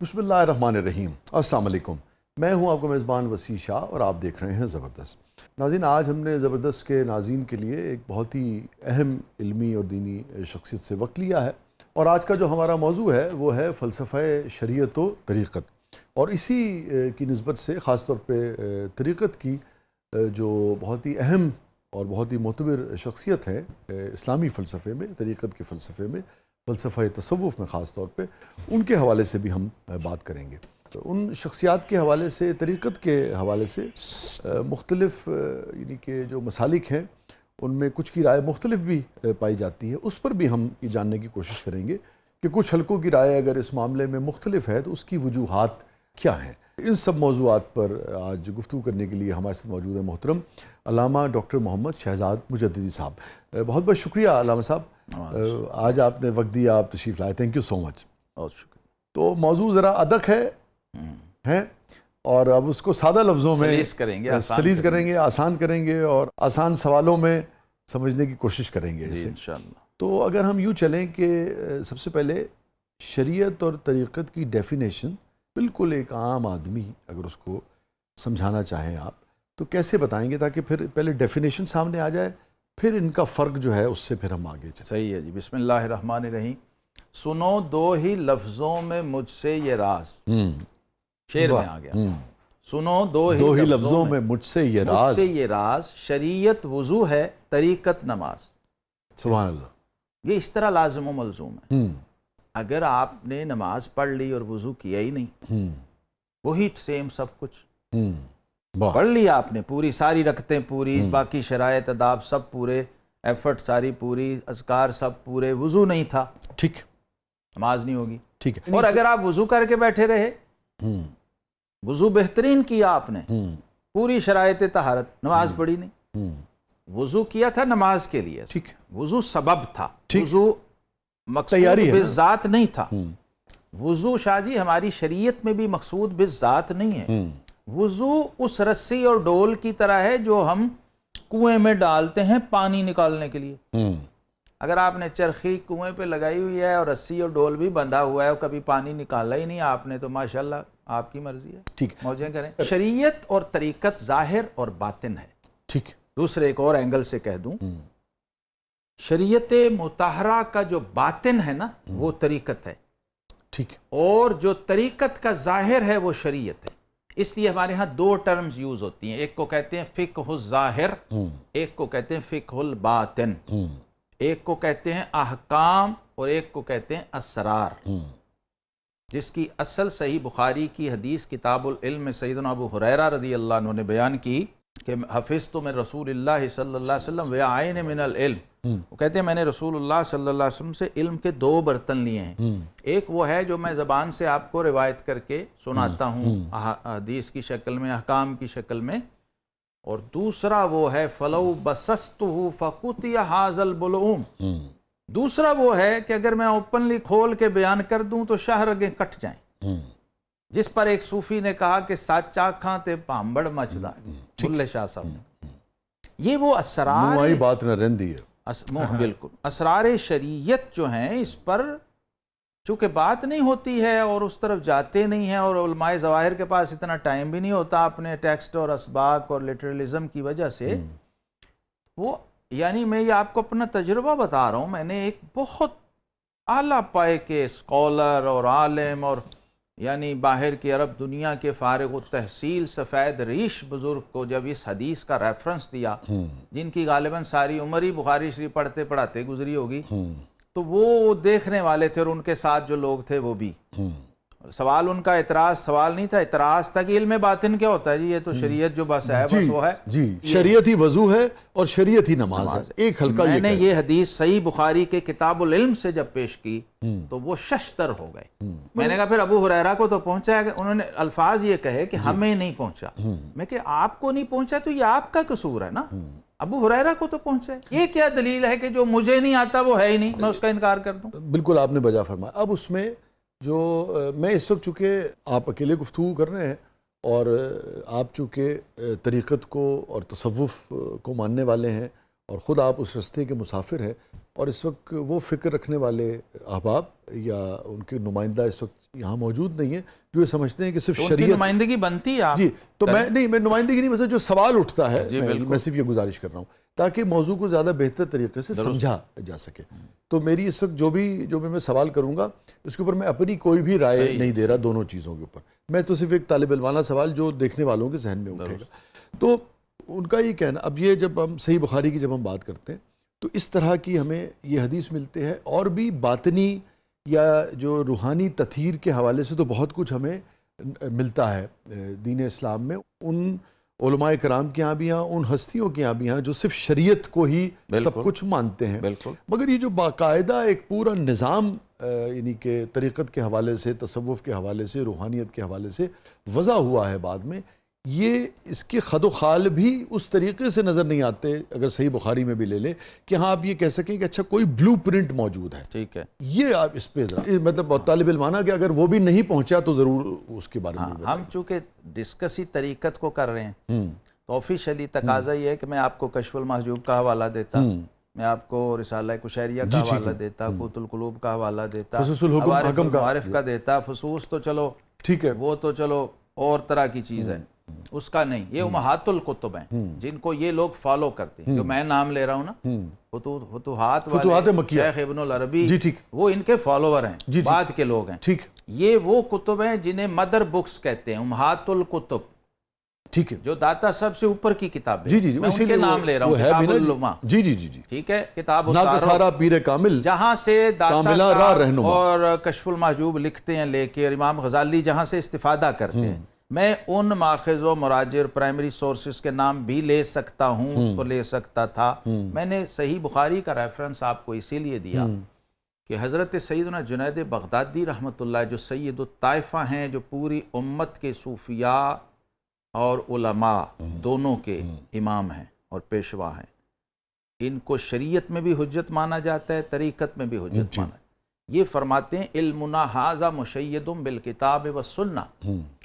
بسم اللہ الرحمن الرحیم۔ السلام علیکم، میں ہوں آپ کا میزبان وسیع شاہ اور آپ دیکھ رہے ہیں زبردست۔ ناظرین، آج ہم نے زبردست کے ناظرین کے لیے ایک بہت ہی اہم علمی اور دینی شخصیت سے وقت لیا ہے، اور آج کا جو ہمارا موضوع ہے وہ ہے فلسفہ شریعت و طریقت، اور اسی کی نسبت سے خاص طور پہ طریقت کی جو بہت ہی اہم اور بہت ہی معتبر شخصیت ہے اسلامی فلسفے میں، طریقت کے فلسفے میں، فلسفہ تصوف میں خاص طور پہ، ان کے حوالے سے بھی ہم بات کریں گے۔ تو ان شخصیات کے حوالے سے، طریقت کے حوالے سے مختلف یعنی کہ جو مسالک ہیں ان میں کچھ کی رائے مختلف بھی پائی جاتی ہے، اس پر بھی ہم یہ جاننے کی کوشش کریں گے کہ کچھ حلقوں کی رائے اگر اس معاملے میں مختلف ہے تو اس کی وجوہات کیا ہیں۔ ان سب موضوعات پر آج گفتگو کرنے کے لیے ہمارے ساتھ موجود ہیں محترم علامہ ڈاکٹر محمد شہزاد مجددی صاحب۔ بہت بہت شکریہ علامہ صاحب، آج آپ نے وقت دیا، آپ تشریف لائے، تھینک یو سو مچ۔ بہت شکریہ۔ تو موضوع ذرا ادق ہے اور اب اس کو سادہ لفظوں میں سلیس کریں گے، آسان کریں گے اور آسان سوالوں میں سمجھنے کی کوشش کریں گے اسے انشاءاللہ۔ تو اگر ہم یوں چلیں کہ سب سے پہلے شریعت اور طریقت کی ڈیفینیشن بالکل ایک عام آدمی اگر اس کو سمجھانا چاہیں آپ تو کیسے بتائیں گے، تاکہ پھر پہلے ڈیفینیشن سامنے آ جائے، پھر ان کا فرق جو ہے اس سے پھر ہم آگے چلیں۔ صحیح ہے جی۔ بسم اللہ الرحمن الرحیم۔ سنو دو ہی لفظوں میں مجھ سے یہ راز، شعر میں آ گیا۔ سنو دو ہی لفظوں میں مجھ سے یہ راز، شریعت وضو ہے، طریقت نماز۔ سبحان اللہ۔ یہ اس طرح لازم و ملزوم ہے۔ اگر آپ نے نماز پڑھ لی اور وضو کیا ہی نہیں، وہی سیم سب کچھ پڑھ لیا آپ نے، پوری ساری رکعتیں پوری، باقی شرائط آداب سب پورے، ایفرٹ ساری پوری، اذکار سب پورے، وضو نہیں تھا، ٹھیک، نماز نہیں ہوگی۔ ٹھیک ہے۔ اور اگر آپ وضو کر کے بیٹھے رہے، وضو بہترین کیا آپ نے، پوری شرائط طہارت، نماز پڑھی نہیں۔ وضو کیا تھا نماز کے لیے، وضو سبب تھا، وضو مقصود بالذات نہیں تھا۔ وضو شاہ جی ہماری شریعت میں بھی مقصود بالذات نہیں ہے۔ وضو اس رسی اور ڈول کی طرح ہے جو ہم کنویں میں ڈالتے ہیں پانی نکالنے کے لیے۔ اگر آپ نے چرخی کنویں پہ لگائی ہوئی ہے اور رسی اور ڈول بھی بندھا ہوا ہے اور کبھی پانی نکالا ہی نہیں آپ نے، تو ماشاءاللہ آپ کی مرضی ہے، ٹھیک، موجیں کریں۔ شریعت اور طریقت ظاہر اور باطن ہے۔ ٹھیک، دوسرے ایک اور اینگل سے کہہ دوں، شریعت مطہرہ کا جو باطن ہے نا وہ طریقت ہے، ٹھیک، اور جو طریقت کا ظاہر ہے وہ شریعت ہے۔ اس لیے ہمارے ہاں دو ٹرمز یوز ہوتی ہیں، ایک کو کہتے ہیں فقہ الظاہر، ایک کو کہتے ہیں فقہ الباطن، ایک کو کہتے ہیں احکام اور ایک کو کہتے ہیں اسرار، جس کی اصل صحیح بخاری کی حدیث کتاب العلم میں سیدنا ابو ہریرہ رضی اللہ عنہ نے بیان کی کہ حفظت من رسول اللہ صلی اللہ علیہ وسلم وعین من العلم، وہ کہتے ہیں میں نے رسول اللہ صلی اللہ علیہ وسلم سے علم کے دو برتن لیے ہیں، ایک وہ ہے جو میں زبان سے آپ کو روایت کر کے سناتا ہوں حدیث کی شکل میں، احکام کی شکل میں، اور دوسرا وہ ہے فَلَوْ بَسَسْتُهُ فَقُطِيَ هَذَا الْبُلُومُ، دوسرا وہ ہے کہ اگر میں اوپنلی کھول کے بیان کر دوں تو شاہرگیں کٹ جائیں، جس پر ایک صوفی نے کہا کہ سچا کھاں تے پامبڑ مچدا، بھلے شاہ صاحب نے، یہ وہ اسرار نمائی بات نہ رہندی ہے، بالکل اسرار شریعت جو ہیں، اس پر چونکہ بات نہیں ہوتی ہے اور اس طرف جاتے نہیں ہیں، اور علماء ظواہر کے پاس اتنا ٹائم بھی نہیں ہوتا اپنے ٹیکسٹ اور اسباق اور لٹرلزم کی وجہ سے، وہ یعنی میں یہ آپ کو اپنا تجربہ بتا رہا ہوں، میں نے ایک بہت اعلیٰ پائے کے اسکالر اور عالم اور یعنی باہر کی عرب دنیا کے فارغ التحصیل سفید ریش بزرگ کو جب اس حدیث کا ریفرنس دیا، جن کی غالباً ساری عمر ہی بخاری شریف پڑھتے پڑھاتے گزری ہوگی، تو وہ دیکھنے والے تھے اور ان کے ساتھ جو لوگ تھے وہ بھی، سوال ان کا اعتراض سوال نہیں تھا، اعتراض تھا کہ علم باطن کیا ہوتا ہے جی، یہ تو شریعت جو بس ہے بس وہ ہے، جی شریعت ہی وضو ہے اور شریعت ہی نماز ہے، ایک حلقہ میں نے یہ حدیث صحیح بخاری کے کتاب العلم سے جب پیش کی تو وہ ششتر ہو گئے۔ میں نے کہا پھر ابو ہریرہ کو تو پہنچا ہے، انہوں نے الفاظ یہ کہے کہ ہمیں نہیں پہنچا، میں کہ آپ کو نہیں پہنچا تو یہ آپ کا قصور ہے نا، ابو ہریرہ کو تو پہنچا ہے، یہ کیا دلیل ہے کہ جو مجھے نہیں آتا وہ ہے ہی نہیں، میں اس کا انکار کر دوں؟ بالکل آپ نے بجا فرمایا۔ اب اس میں جو میں اس وقت چونکہ آپ اکیلے گفتگو کر رہے ہیں اور آپ چونکہ طریقت کو اور تصوف کو ماننے والے ہیں اور خود آپ اس رستے کے مسافر ہیں، اور اس وقت وہ فکر رکھنے والے احباب یا ان کے نمائندہ اس وقت یہاں موجود نہیں ہیں جو یہ سمجھتے ہیں کہ صرف تو ان کی شریعت نمائندگی بنتی ہے آپ جی تو میں نمائندگی نہیں، مثلا جو سوال اٹھتا ہے جی میں صرف یہ گزارش کر رہا ہوں تاکہ موضوع کو زیادہ بہتر طریقے سے سمجھا جا سکے. تو میری اس وقت جو بھی میں سوال کروں گا اس کے اوپر میں اپنی کوئی بھی رائے نہیں دے رہا دونوں چیزوں کے اوپر، میں تو صرف ایک طالب علمانہ سوال جو دیکھنے والوں کے ذہن میں اٹھے گا. تو ان کا یہ کہنا، اب یہ جب ہم صحیح بخاری کی جب ہم بات کرتے ہیں تو اس طرح کی ہمیں یہ حدیث ملتے ہیں، اور بھی باطنی یا جو روحانی تطہیر کے حوالے سے تو بہت کچھ ہمیں ملتا ہے دین اسلام میں، ان علماء کرام کے یہاں بھی ہیں، ان ہستیوں کے یہاں بھی ہیں جو صرف شریعت کو ہی سب کچھ مانتے ہیں. مگر یہ جو باقاعدہ ایک پورا نظام یعنی کہ طریقت کے حوالے سے، تصوف کے حوالے سے، روحانیت کے حوالے سے وضع ہوا ہے بعد میں، یہ اس کے خد و خال بھی اس طریقے سے نظر نہیں آتے اگر صحیح بخاری میں بھی لے لیں کہ ہاں آپ یہ کہہ سکیں کہ اچھا کوئی بلو پرنٹ موجود ہے. ٹھیک ہے، یہ آپ اس پہ ذرا مطلب طالب علمانہ کہ اگر وہ بھی نہیں پہنچا تو ضرور اس کے بارے میں ہم چونکہ ڈسکسی طریقت کو کر رہے ہیں تو آفیشیلی تقاضا یہ ہے کہ میں آپ کو کشف المحجوب کا حوالہ دیتا، میں آپ کو رسالہ کشیریہ کا حوالہ دیتا، قوت القلوب کا حوالہ دیتا، فصوص الحکم عوارف حکم کا المعارف کا دیتا. فصوص تو چلو ٹھیک ہے، وہ تو چلو اور طرح کی چیز ہے، اس کا نہیں. یہ امہات الکتب ہیں جن کو یہ لوگ فالو کرتے ہیں. جو میں نام لے رہا ہوں نا، فتوحات مکیہ، شیخ ابن العربی، جی ٹھیک، وہ ان کے فالوور ہیں، بعد کے لوگ ہیں. ٹھیک، یہ وہ کتب ہیں جنہیں مدر بکس کہتے ہیں، امہات الکتب، ٹھیک ہے، جو داتا سب سے اوپر کی کتاب ہے. جی میں ان کے نام لے رہا ہوں، کتاب العلماء، جی ٹھیک ہے، کتاب ناکسارا پیر کامل، جہاں سے داتا کاملہ راہ صاحب رہنما اور کشف المحجوب لکھتے ہیں لے کے، اور امام غزالی جہاں سے استفادہ کرتے ہیں. میں ان ماخذ و مراجع پرائمری سورسز کے نام بھی لے سکتا ہوں تو لے سکتا تھا. میں نے صحیح بخاری کا ریفرنس آپ کو اسی لیے دیا کہ حضرت سیدنا جنید بغدادی رحمۃ اللہ جو سید الطائفہ ہیں، جو پوری امت کے صوفیاء اور علماء دونوں کے امام ہیں اور پیشوا ہیں، ان کو شریعت میں بھی حجت مانا جاتا ہے، طریقت میں بھی حجت مانا ہے. یہ فرماتے ہیں علمنا ھذا مشید بالکتاب والسنہ.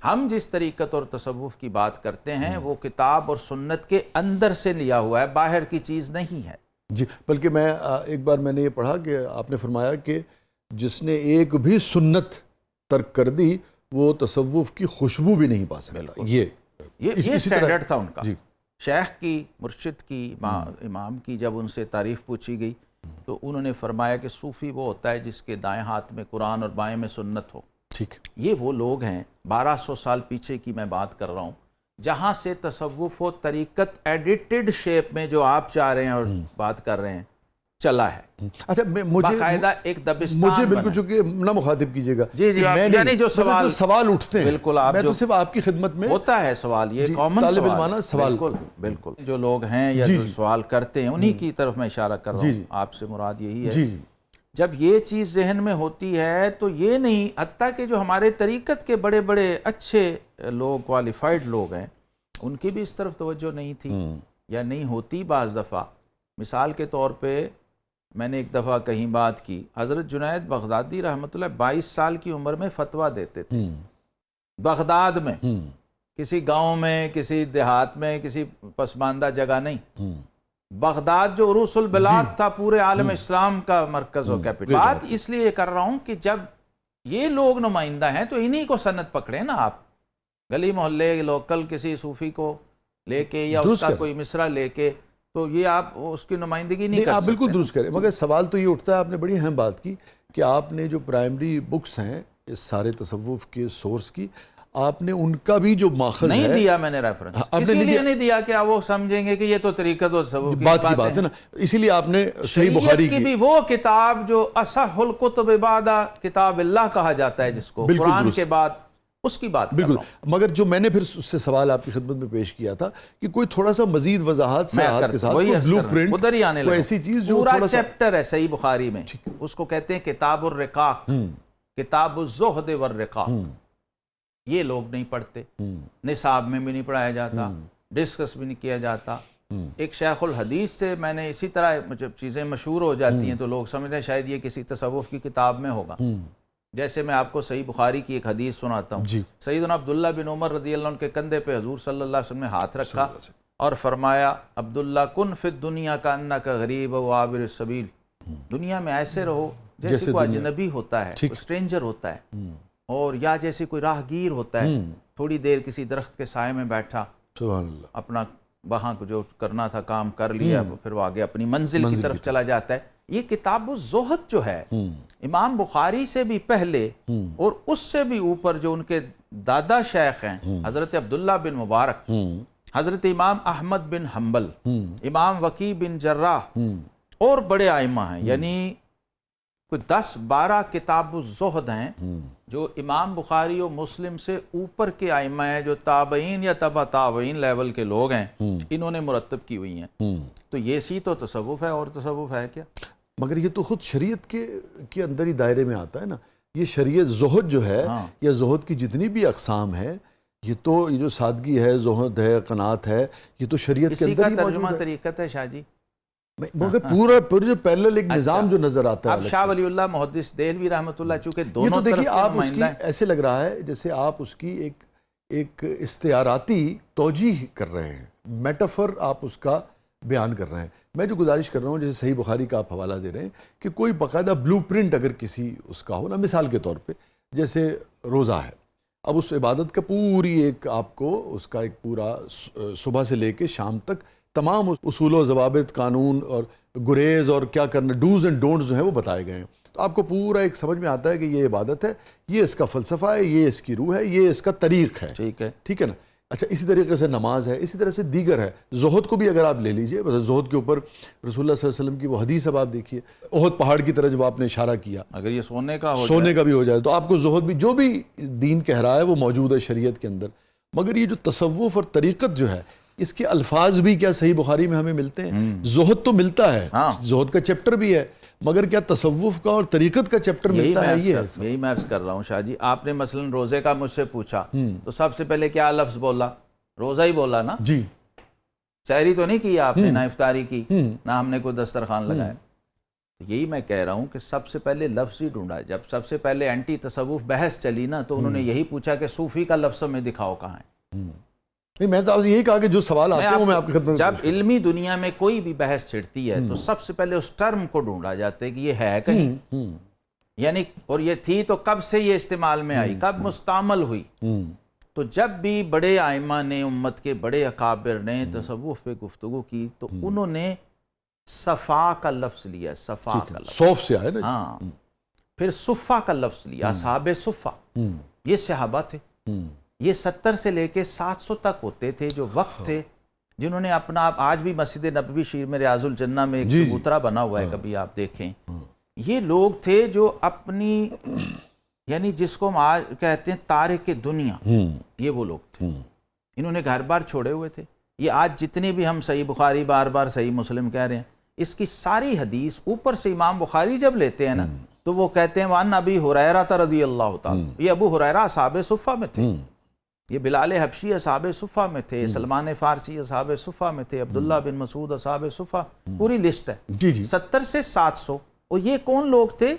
ہم جس طریقت اور تصوف کی بات کرتے ہیں وہ کتاب اور سنت کے اندر سے لیا ہوا ہے، باہر کی چیز نہیں ہے. جی، بلکہ میں ایک بار میں نے یہ پڑھا کہ آپ نے فرمایا کہ جس نے ایک بھی سنت ترک کر دی وہ تصوف کی خوشبو بھی نہیں پا سکتا. یہ سٹینڈرڈ تھا ان کا. شیخ کی، مرشد کی، امام کی جب ان سے تعریف پوچھی گئی تو انہوں نے فرمایا کہ صوفی وہ ہوتا ہے جس کے دائیں ہاتھ میں قرآن اور بائیں میں سنت ہو. ٹھیک، یہ وہ لوگ ہیں 1200 سال پیچھے کی میں بات کر رہا ہوں، جہاں سے تصوف و طریقت ایڈیٹڈ شیپ میں جو آپ چاہ رہے ہیں اور بات کر رہے ہیں چلا ہے. اچھا باقاعدہ ایک دبستان مجھے بالکل چونکہ نہ مخاطب کیجیے گا، جی یعنی جو سوال اٹھتے ہیں بالکل آپ میں تو صرف آپ کی خدمت میں ہوتا ہے سوال، یہ کامن طالب علمانہ سوال، بالکل جو لوگ ہیں یا جو سوال کرتے ہیں انہی کی طرف میں اشارہ کر رہا ہوں. آپ سے مراد یہی ہے جب یہ چیز ذہن میں ہوتی ہے تو یہ نہیں، حتیٰ کہ جو ہمارے طریقت کے بڑے بڑے اچھے لوگ، کوالیفائڈ لوگ ہیں، ان کی بھی اس طرف توجہ نہیں تھی یا نہیں ہوتی بعض دفعہ. مثال کے طور پہ میں نے ایک دفعہ کہیں بات کی، حضرت جنید بغدادی رحمۃ اللہ 22 سال کی عمر میں فتویٰ دیتے تھے بغداد میں، کسی گاؤں میں، کسی دیہات میں، کسی پسماندہ جگہ نہیں. بغداد جو عروس البلاد تھا، پورے عالم اسلام کا مرکز و کیپٹل. بات اس لیے کر رہا ہوں کہ جب یہ لوگ نمائندہ ہیں تو انہی کو سند پکڑے نا. آپ گلی محلے لوکل کسی صوفی کو لے کے یا اس کا کوئی مصرع لے کے تو یہ آپ اس کی نمائندگی نہیں کر سکتے. آپ بالکل درست کریں، مگر سوال تو یہ اٹھتا ہے، آپ نے بڑی اہم بات کی کہ آپ نے جو پرائمری بکس ہیں اس سارے تصوف کے سورس کی، آپ نے ان کا بھی جو ماخذ نہیں دیا. میں نے ریفرنس اسی لیے نہیں دیا کہ آپ وہ سمجھیں گے کہ یہ تو طریقت و تصوف کی بات ہے نا، اسی لیے آپ نے صحیح بخاری کی بھی وہ کتاب جو اصح الکتب بعد کتاب اللہ کہا جاتا ہے، جس کو قرآن کے بعد، اس کی بات کر رہا ہوں. مگر جو میں نے پھر اس سے سوال آپ کی خدمت میں پیش کیا تھا کہ کوئی تھوڑا سا مزید وضاحت صراحت کے ساتھ بلو پرنٹ، ادھر ہی آنے لگا، ایسی چیز جو پورا چیپٹر ہے صحیح بخاری میں، اس کو کہتے ہیں کتاب الرقاق، کتاب الزہد والرقاق. یہ لوگ نہیں پڑھتے، نصاب میں بھی نہیں پڑھایا جاتا، ڈسکس بھی نہیں کیا جاتا. ایک شیخ الحدیث سے میں نے اسی طرح جب چیزیں مشہور ہو جاتی ہیں تو لوگ سمجھتے ہیں شاید یہ کسی تصوف کی کتاب میں ہوگا. جیسے میں آپ کو صحیح بخاری کی ایک حدیث سناتا ہوں. سیدنا عبداللہ بن عمر رضی اللہ عنہ کے کندھے پہ حضور صلی اللہ علیہ وسلم نے ہاتھ رکھا اور فرمایا، عبداللہ کن فی الدنیا کانک غریب و عابر السبیل. دنیا میں ایسے رہو جیسے کوئی اجنبی ہوتا ہے، کوئی اسٹرینجر ہوتا ہے، اور یا جیسے کوئی راہ گیر ہوتا ہے، تھوڑی دیر کسی درخت کے سائے میں بیٹھا، سبحان اللہ، اپنا وہاں جو کرنا تھا کام کر لیا، پھر وہ آگے اپنی منزل کی طرف چلا جاتا ہے۔ یہ کتاب الزہد جو ہے امام بخاری سے بھی پہلے اور اس سے بھی اوپر جو ان کے دادا شیخ ہیں حضرت عبداللہ بن مبارک، حضرت امام احمد بن حنبل، امام وکیع بن جراح اور بڑے ائمہ ہیں، یعنی کوئی 10-12 کتاب الزہد ہیں جو امام بخاری و مسلم سے اوپر کے ائمہ ہیں، جو تابعین یا تبع تابعین لیول کے لوگ ہیں، انہوں نے مرتب کی ہوئی ہیں۔ تو یہ سی تو تصوف ہے، اور تصوف ہے کیا؟ مگر یہ تو خود شریعت کے اندر ہی دائرے میں آتا ہے نا۔ یہ شریعت زہد جو ہے یا زہد کی جتنی بھی اقسام ہیں، یہ جو سادگی ہے، زہد ہے، قناعت ہے، یہ تو شریعت کے اندر ہی موجود ہے۔ اسی کا ترجمہ طریقت ہے شاہ جی، مگر پورا جو پیرلل ایک نظام جو نظر آتا ہے۔ اب شاہ ولی اللہ محدث دہلوی رحمۃ اللہ چونکہ یہ دونوں تو طرف دیکھیے کے آپ اس کی نمائندہ ہیں، ایسے لگ رہا ہے جیسے آپ اس کی ایک استعاراتی توجیح کر رہے ہیں، میٹافر آپ اس کا بیان کر رہے ہیں۔ میں جو گزارش کر رہا ہوں، جیسے صحیح بخاری کا آپ حوالہ دے رہے ہیں کہ کوئی باقاعدہ بلو پرنٹ اگر کسی اس کا ہو نا، مثال کے طور پہ جیسے روزہ ہے، اب اس عبادت کا پوری ایک آپ کو اس کا ایک پورا صبح سے لے کے شام تک تمام اصول و ضوابط، قانون اور گریز اور کیا کرنا، ڈوز اینڈ ڈونٹس جو ہیں وہ بتائے گئے ہیں۔ تو آپ کو پورا ایک سمجھ میں آتا ہے کہ یہ عبادت ہے، یہ اس کا فلسفہ ہے، یہ اس کی روح ہے، یہ اس کا طریق ہے، ٹھیک ہے نا۔ اچھا، اسی طریقے سے نماز ہے، اسی طرح سے دیگر ہے۔ زہد کو بھی اگر آپ لے لیجئے، زہد کے اوپر رسول اللہ صلی اللہ علیہ وسلم کی وہ حدیث اب آپ دیکھیے، احد پہاڑ کی طرح جب آپ نے اشارہ کیا، اگر یہ سونے کا بھی ہو جائے تو آپ کو زہد بھی جو بھی دین کہہ رہا ہے وہ موجود ہے شریعت کے اندر۔ مگر یہ جو تصوف اور طریقت جو ہے، اس کے الفاظ بھی کیا صحیح بخاری میں ہمیں ملتے ہیں؟ زہد تو ملتا ہے، زہد کا چیپٹر بھی ہے، مگر کیا تصوف کا اور طریقت کا چیپٹر ملتا ہے؟ یہی میں عرض کر رہا ہوں شاہ جی۔ آپ نے مثلا روزے کا مجھ سے پوچھا تو سب سے پہلے کیا لفظ بولا؟ روزہ ہی بولا نا جی۔ سحری تو نہیں کیا آپ نے، نہ افطاری کی، نہ ہم نے کوئی دسترخوان لگایا۔ یہی میں کہہ رہا ہوں کہ سب سے پہلے لفظ ہی ڈھونڈا۔ جب سب سے پہلے اینٹی تصوف بحث چلی نا، تو انہوں نے یہی پوچھا کہ صوفی کا لفظ میں دکھاؤ کہاں ہے۔ نہیں، میں تو آپ سے یہی کہا کہ جو سوال آتے ہیں وہ میں آپ کی خدمت میں جب علمی دنیا میں کوئی بھی بحث چھڑتی ہے تو سب سے پہلے اس ٹرم کو ڈھونڈا جاتا ہے کہ یہ ہے کہیں، یعنی اور یہ تھی تو کب سے یہ استعمال میں آئی، کب مستعمل ہوئی۔ تو جب بھی بڑے ائمہ نے، امت کے بڑے اکابر نے تصوف پہ گفتگو کی تو انہوں نے صفا کا لفظ لیا، صفا کا لفظ، صوف سے آئے نا، ہاں، پھر صفا کا لفظ لیا، اصحاب صفا، یہ صحابہ تھے، یہ 70 سے لے کے 700 تک ہوتے تھے جو وقت تھے، جنہوں نے اپنا، آج بھی مسجد نبوی شریف میں ریاض الجنہ میں ایک چبوترا بنا ہوا ہے، کبھی آپ دیکھیں، یہ لوگ تھے جو اپنی، یعنی جس کو ہم آج کہتے ہیں تارک دنیا، یہ وہ لوگ تھے، انہوں نے گھر بار چھوڑے ہوئے تھے۔ یہ آج جتنی بھی ہم صحیح بخاری بار بار صحیح مسلم کہہ رہے ہیں، اس کی ساری حدیث اوپر سے امام بخاری جب لیتے ہیں نا تو وہ کہتے ہیں وَعَنْ أَبِي هُرَيْرَةَ رضی اللہ تعالیٰ، یہ ابو ہریرہ اصحاب صفہ میں تھے، یہ بلال حبشی اصحاب صفہ میں تھے، سلمان فارسی اصحاب صفہ میں تھے، عبداللہ بن مسعود اصحاب صفہ، پوری لسٹ ہے 70 سے 700۔ اور یہ کون لوگ تھے؟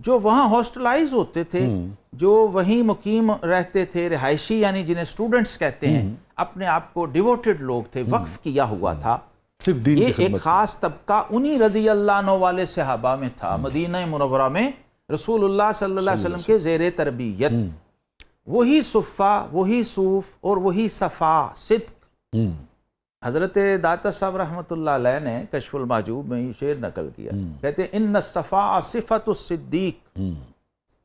جو وہاں ہاسٹلائز ہوتے تھے، جو وہیں مقیم رہتے تھے، رہائشی، یعنی جنہیں اسٹوڈنٹس کہتے ہیں، اپنے آپ کو ڈیوٹڈ لوگ تھے، وقف کیا ہوا تھا۔ یہ ایک خاص طبقہ انہی رضی اللہ عنہ والے صحابہ میں تھا، مدینہ منورہ میں رسول اللہ صلی اللہ علیہ وسلم کے زیر تربیت، وہی صفہ، وہی صوف اور وہی صفا، صدق۔ حضرت داتا صاحب رحمۃ اللہ علیہ نے کشف المحجوب میں یہ شعر نقل کیا، کہتے ہیں ان الصفا صفت الصدیق،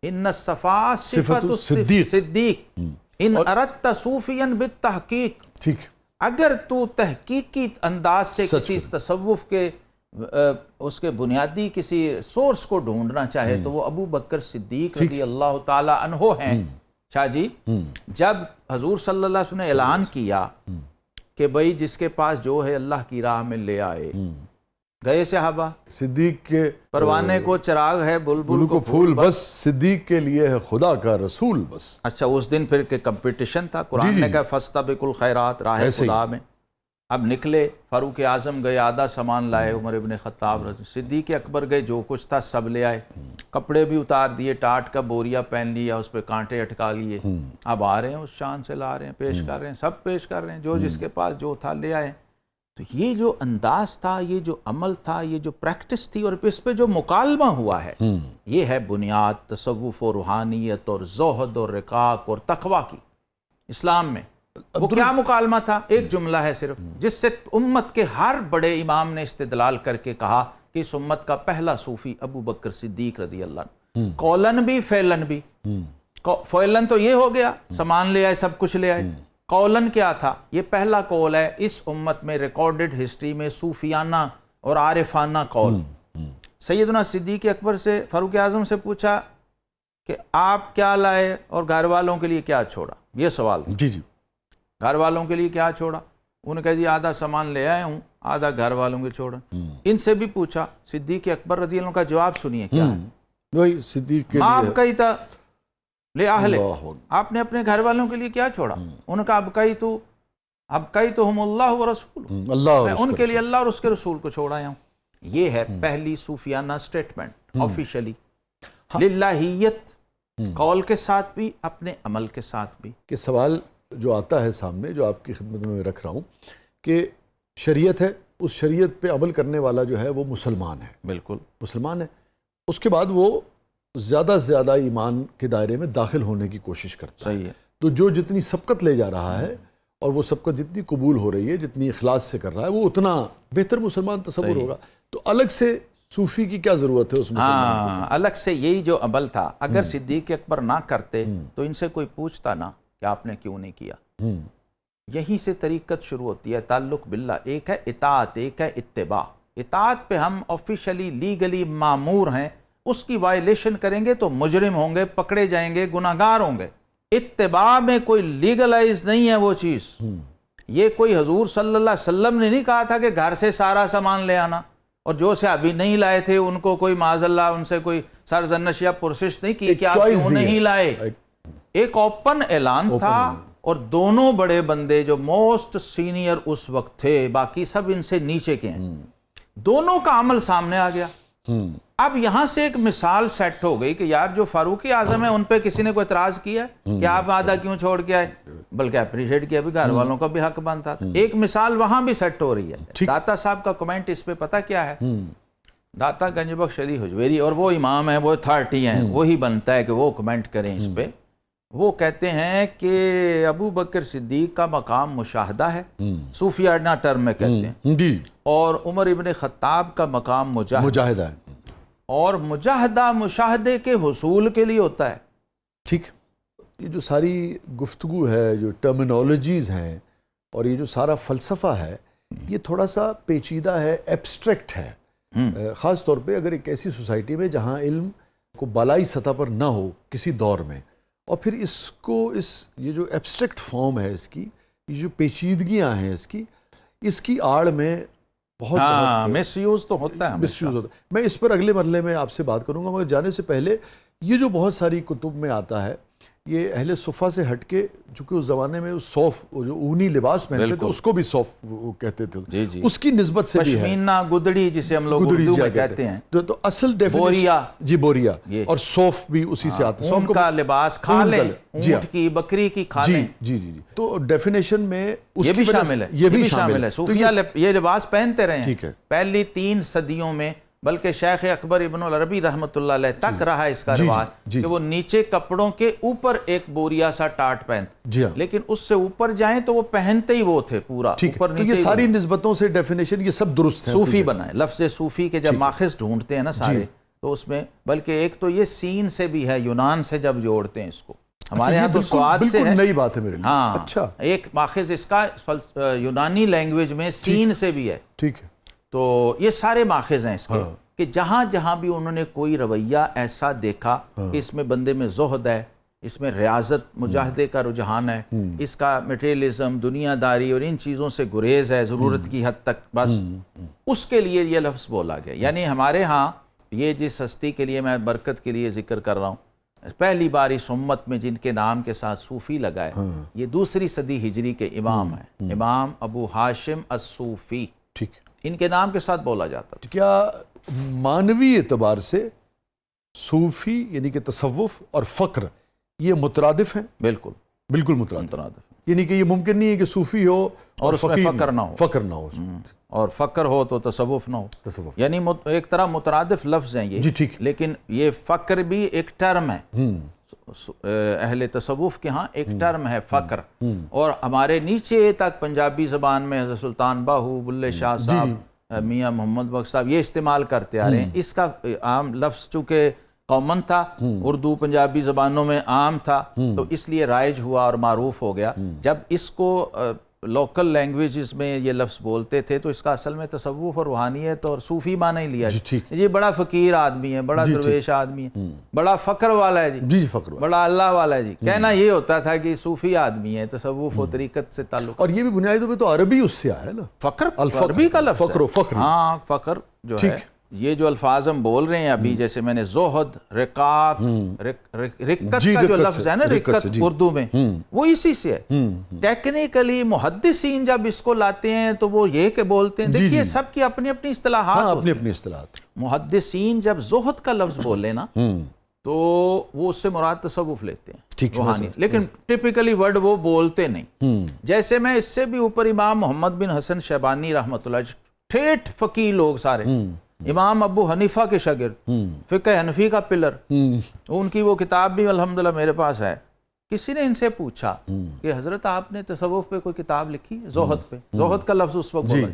ان الصفا صفت الصدیق ان اردت صوفیا بالتحقیق۔ ٹھیک، اگر تو تحقیقی انداز سے کسی تصوف کے اس کے بنیادی کسی سورس کو ڈھونڈنا چاہے تو وہ ابو بکر صدیق رضی اللہ تعالی عنہ ہیں۔ شاہ جی، جب حضور صلی اللہ علیہ وسلم نے اعلان کیا کہ بھئی جس کے پاس جو ہے اللہ کی راہ میں لے آئے، گئے صحابہ، صدیق کے پروانے کو چراغ ہے، بلبل کو پھول، بس صدیق کے لیے ہے خدا کا رسول بس۔ اچھا، اس دن پھر کہ کمپٹیشن تھا، قرآن نے کہا فاستبقوا الخیرات، راہ خدا میں۔ اب نکلے، فاروق اعظم گئے، آدھا سامان لائے، عمر ابن خطاب، صدیق اکبر گئے، جو کچھ تھا سب لے آئے، کپڑے بھی اتار دیے، ٹاٹ کا بوریا پہن لیا، اس پہ کانٹے اٹکا لیے، اب آ رہے ہیں، اس شان سے لا رہے ہیں، پیش کر رہے ہیں، سب پیش کر رہے ہیں، جو جس کے پاس جو تھا لے آئے۔ تو یہ جو انداز تھا، یہ جو عمل تھا، یہ جو پریکٹس تھی، اور اس پہ جو مکالمہ ہوا ہے، یہ ہے بنیاد تصوف و روحانیت اور زہد اور رقاق اور تقوی کی اسلام میں۔ وہ کیا مکالمہ تھا؟ ایک جملہ ہے صرف، جس سے امت کے ہر بڑے امام نے استدلال کر کے کہا کہ اس امت کا پہلا صوفی ابو بکر صدیق رضی اللہ عنہ، قولن بھی فعلن بھی۔ فعلن تو یہ ہو گیا، سامان لے آئے، سب کچھ لے آئے۔ قولن کیا تھا؟ یہ پہلا قول ہے اس امت میں ریکارڈڈ ہسٹری میں صوفیانہ اور عارفانہ قول۔ سیدنا صدیق اکبر سے، فاروق اعظم سے پوچھا کہ آپ کیا لائے اور گھر والوں کے لیے کیا چھوڑا؟ یہ سوال تھا۔ جی جی، گھر والوں کے لیے کیا چھوڑا؟ انہوں نے کہا جی آدھا سامان لے آئے ہوں، آدھا گھر والوں کے چھوڑا۔ ان سے بھی پوچھا، صدیق اکبر رضی اللہ عنہ کا جواب سنیے کیا ہے۔ وہی صدیق کے ماں لیے ابقیت لأہلک، اللہ اکبر۔ آپ نے اپنے گھر والوں کے لیے کیا چھوڑا؟ انہوں نے کہا ابقیتہم اللہ ورسولہ، اللہ اور میں اس ان کا کے لیے اللہ اور اس کے رسول کو چھوڑ آیا ہوں۔ یہ ہے پہلی صوفیانہ سٹیٹمنٹ آفیشلی، للہیت، قول کے ساتھ بھی، اپنے عمل کے ساتھ بھی۔ کہ سوال جو آتا ہے سامنے، جو آپ کی خدمت میں رکھ رہا ہوں، کہ شریعت ہے، اس شریعت پہ عمل کرنے والا جو ہے وہ مسلمان ہے، بالکل مسلمان ہے، اس کے بعد وہ زیادہ سے زیادہ ایمان کے دائرے میں داخل ہونے کی کوشش کرتا ہے۔ صحیح ہے۔ تو جو جتنی سبقت لے جا رہا ہے اور وہ سبقت جتنی قبول ہو رہی ہے، جتنی اخلاص سے کر رہا ہے، وہ اتنا بہتر مسلمان تصور ہوگا۔ تو الگ سے صوفی کی کیا ضرورت ہے اس مسلمان کو؟ ہاں، الگ سے یہی جو عمل تھا، اگر صدیق اکبر نہ کرتے تو ان سے کوئی پوچھتا نہ کہ آپ نے کیوں نہیں کیا۔ یہیں سے طریقت شروع ہوتی ہے، تعلق باللہ۔ ایک ہے اطاعت، ایک ہے اتباع۔ اطاعت پہ ہم آفیشلی لیگلی مامور ہیں، اس کی وائلیشن کریں گے تو مجرم ہوں گے، پکڑے جائیں گے، گناہگار ہوں گے۔ اتباع میں کوئی لیگلائز نہیں ہے وہ چیز۔ یہ کوئی حضور صلی اللہ علیہ وسلم نے نہیں کہا تھا کہ گھر سے سارا سامان لے آنا، اور جو صحابی نہیں لائے تھے ان کو کوئی معاذ اللہ ان سے کوئی سرزنش یا پرسش نہیں کی کہ آپ کیوں نہیں لائے۔ ایک اوپن اعلان تھا، اور دونوں بڑے بندے جو موسٹ سینئر اس وقت تھے، باقی سب ان سے نیچے کے ہیں، دونوں کا عمل سامنے آ گیا۔ اب یہاں سے ایک مثال سیٹ ہو گئی کہ یار جو فاروق اعظم ہے ان پہ کسی نے کوئی اعتراض کیا ہے کہ آپ آدھا کیوں چھوڑ کے آئے، بلکہ اپریشیٹ کیا بھی گھر والوں کا بھی حق بنتا تھا۔ ایک مثال وہاں بھی سیٹ ہو رہی ہے۔ داتا صاحب کا کمنٹ اس پہ پتہ کیا ہے؟ داتا گنج بخش علی حجویری، اور وہ امام ہیں، وہ اتھارٹی ہیں، وہی بنتا ہے کہ وہ کمنٹ کریں اس پہ۔ وہ کہتے ہیں کہ ابو بکر صدیق کا مقام مشاہدہ ہے، صوفیانہ ٹرم میں کہتے ہیں، جی، اور عمر ابن خطاب کا مقام مجاہدہ ہے، اور مجاہدہ مشاہدے کے حصول کے لیے ہوتا ہے۔ ٹھیک۔ یہ جو ساری گفتگو ہے، جو ٹرمینالوجیز ہیں، اور یہ جو سارا فلسفہ ہے، یہ تھوڑا سا پیچیدہ ہے، ایبسٹریکٹ ہے، خاص طور پہ اگر ایک ایسی سوسائٹی میں جہاں علم کو بالائی سطح پر نہ ہو کسی دور میں، اور پھر اس کو یہ جو ایبسٹریکٹ فارم ہے اس کی، یہ جو پیچیدگیاں ہیں اس کی آڑ میں بہت مس یوز تو ہوتا ہے، مس یوز ہوتا ہے۔ میں اس پر اگلے مرحلے میں آپ سے بات کروں گا، مگر جانے سے پہلے یہ جو بہت ساری کتب میں آتا ہے، یہ اہل صفہ سے ہٹ کے، چونکہ اس زمانے میں صوف، وہ جو اونی لباس پہنتے تھے اس کو بھی صوف وہ کہتے تھے، اس کی نسبت سے بھی ہے پشمینہ، گدڑی جسے ہم لوگ اردو میں کہتے ہیں، تو اصل بوریا، جی بوریا، اور صوف بھی اسی سے آتا ہے۔ اونٹ کا لباس، کھالیں، اونٹ کی، بکری کی کھالیں، جی جی جی، تو ڈیفینیشن میں یہ بھی شامل ہے، یہ بھی شامل ہے۔ صوفیہ یہ لباس پہنتے رہے ہیں ٹھیک ہے، پہلی 3 صدیوں میں، بلکہ شیخ اکبر ابن العربی رحمۃ اللہ علیہ تک رہا اس کا رواج کہ وہ نیچے کپڑوں کے اوپر ایک بوریا سا ٹاٹ پہنتے، لیکن اس سے اوپر جائیں تو وہ پہنتے ہی وہ تھے پورا اوپر نیچے۔ یہ ساری نسبتوں سے ڈیفینیشن یہ سب درست ہے۔ صوفی بنا ہے، لفظ صوفی کے جب ماخذ ڈھونڈتے ہیں نا سارے، تو اس میں بلکہ ایک تو یہ سین سے بھی ہے، یونان سے جب جوڑتے ہیں اس کو، ہمارے ہاں تو سواد سے ہے، بالکل نئی بات ہے میرے لیے۔ ہاں، اچھا، ایک ماخذ اس کا یونانی لینگویج میں سین سے بھی ہے۔ ٹھیک ہے، تو یہ سارے ماخذ ہیں اس کے، کہ جہاں جہاں بھی انہوں نے کوئی رویہ ایسا دیکھا کہ اس میں بندے میں زہد ہے، اس میں ریاضت، مجاہدے کا رجحان ہے، اس کا میٹیریلزم، دنیا داری اور ان چیزوں سے گریز ہے ضرورت کی حد تک، بس اس کے لیے یہ لفظ بولا گیا۔ یعنی ہمارے ہاں یہ جس ہستی کے لیے میں برکت کے لیے ذکر کر رہا ہوں، پہلی بار اس امت میں جن کے نام کے ساتھ صوفی لگا ہے، یہ 2 صدی ہجری کے امام ہیں، امام ابو ہاشم الصوفی، ٹھیک، ان کے نام کے ساتھ بولا جاتا تھا۔ کیا معنوی اعتبار سے صوفی یعنی کہ تصوف اور فقر یہ مترادف ہیں؟ بالکل بالکل مترادف۔ یعنی کہ یہ ممکن نہیں ہے کہ صوفی ہو اور اس میں فقیر فقر نہ ہو، فقر نہ ہو اس میں، اور فقر ہو تو تصوف نہ ہو. تصوف. یعنی ایک طرح مترادف لفظ ہیں یہ. جی ٹھیک. لیکن یہ فقر بھی ایک ٹرم ہے، اہل تصوف کے ہاں ایک ٹرم ہے فقر. اور ہمارے نیچے تک پنجابی زبان میں حضرت سلطان باہو، بلے شاہ صاحب، میاں محمد بخش صاحب یہ استعمال کرتے آ رہے ہیں. اس کا عام لفظ چونکہ کامن تھا، اردو پنجابی زبانوں میں عام تھا، تو اس لیے رائج ہوا اور معروف ہو گیا. جب اس کو لوکل لینگویجز میں یہ لفظ بولتے تھے تو اس کا اصل میں تصوف اور روحانیت اور صوفی معنی ہی لیا. یہ بڑا فقیر آدمی ہے، بڑا درویش آدمی ہے، بڑا فقر والا ہے جی، فقر بڑا اللہ والا ہے جی. کہنا یہ ہوتا تھا کہ صوفی آدمی ہے، تصوف و طریقت سے تعلق. اور یہ بھی بنیادی طور پہ تو عربی اس سے آیا ہے نا، فقر عربی کا لفظ فقر و فخر. ہاں فقر جو ہے، یہ جو الفاظ ہم بول رہے ہیں ابھی، جیسے میں نے زہد، رقاق، رقت کا جو لفظ ہے نا، رقت اردو میں، وہ اسی سے ہے. ٹیکنیکلی محدثین جب اس کو لاتے ہیں تو وہ یہ کہ بولتے ہیں، دیکھیے سب کی اپنی اپنی اصطلاحات ہوتی ہیں. اپنی اصطلاحات. محدثین جب زہد کا لفظ بولے نا تو وہ اس سے مراد تصوف لیتے ہیں، روحانی، لیکن ٹپیکلی ورڈ وہ بولتے نہیں. جیسے میں اس سے بھی اوپر امام محمد بن حسن شیبانی رحمۃ اللہ، ٹھیٹھ فقیہ لوگ سارے، امام ابو حنیفہ کے شاگرد، فقہ حنفی کا پلر، ان کی وہ کتاب بھی الحمدللہ میرے پاس ہے. کسی نے ان سے پوچھا کہ حضرت آپ نے تصوف پہ کوئی کتاب لکھی ہے؟ زہد پہ، زہد کا لفظ اس وقت بولا.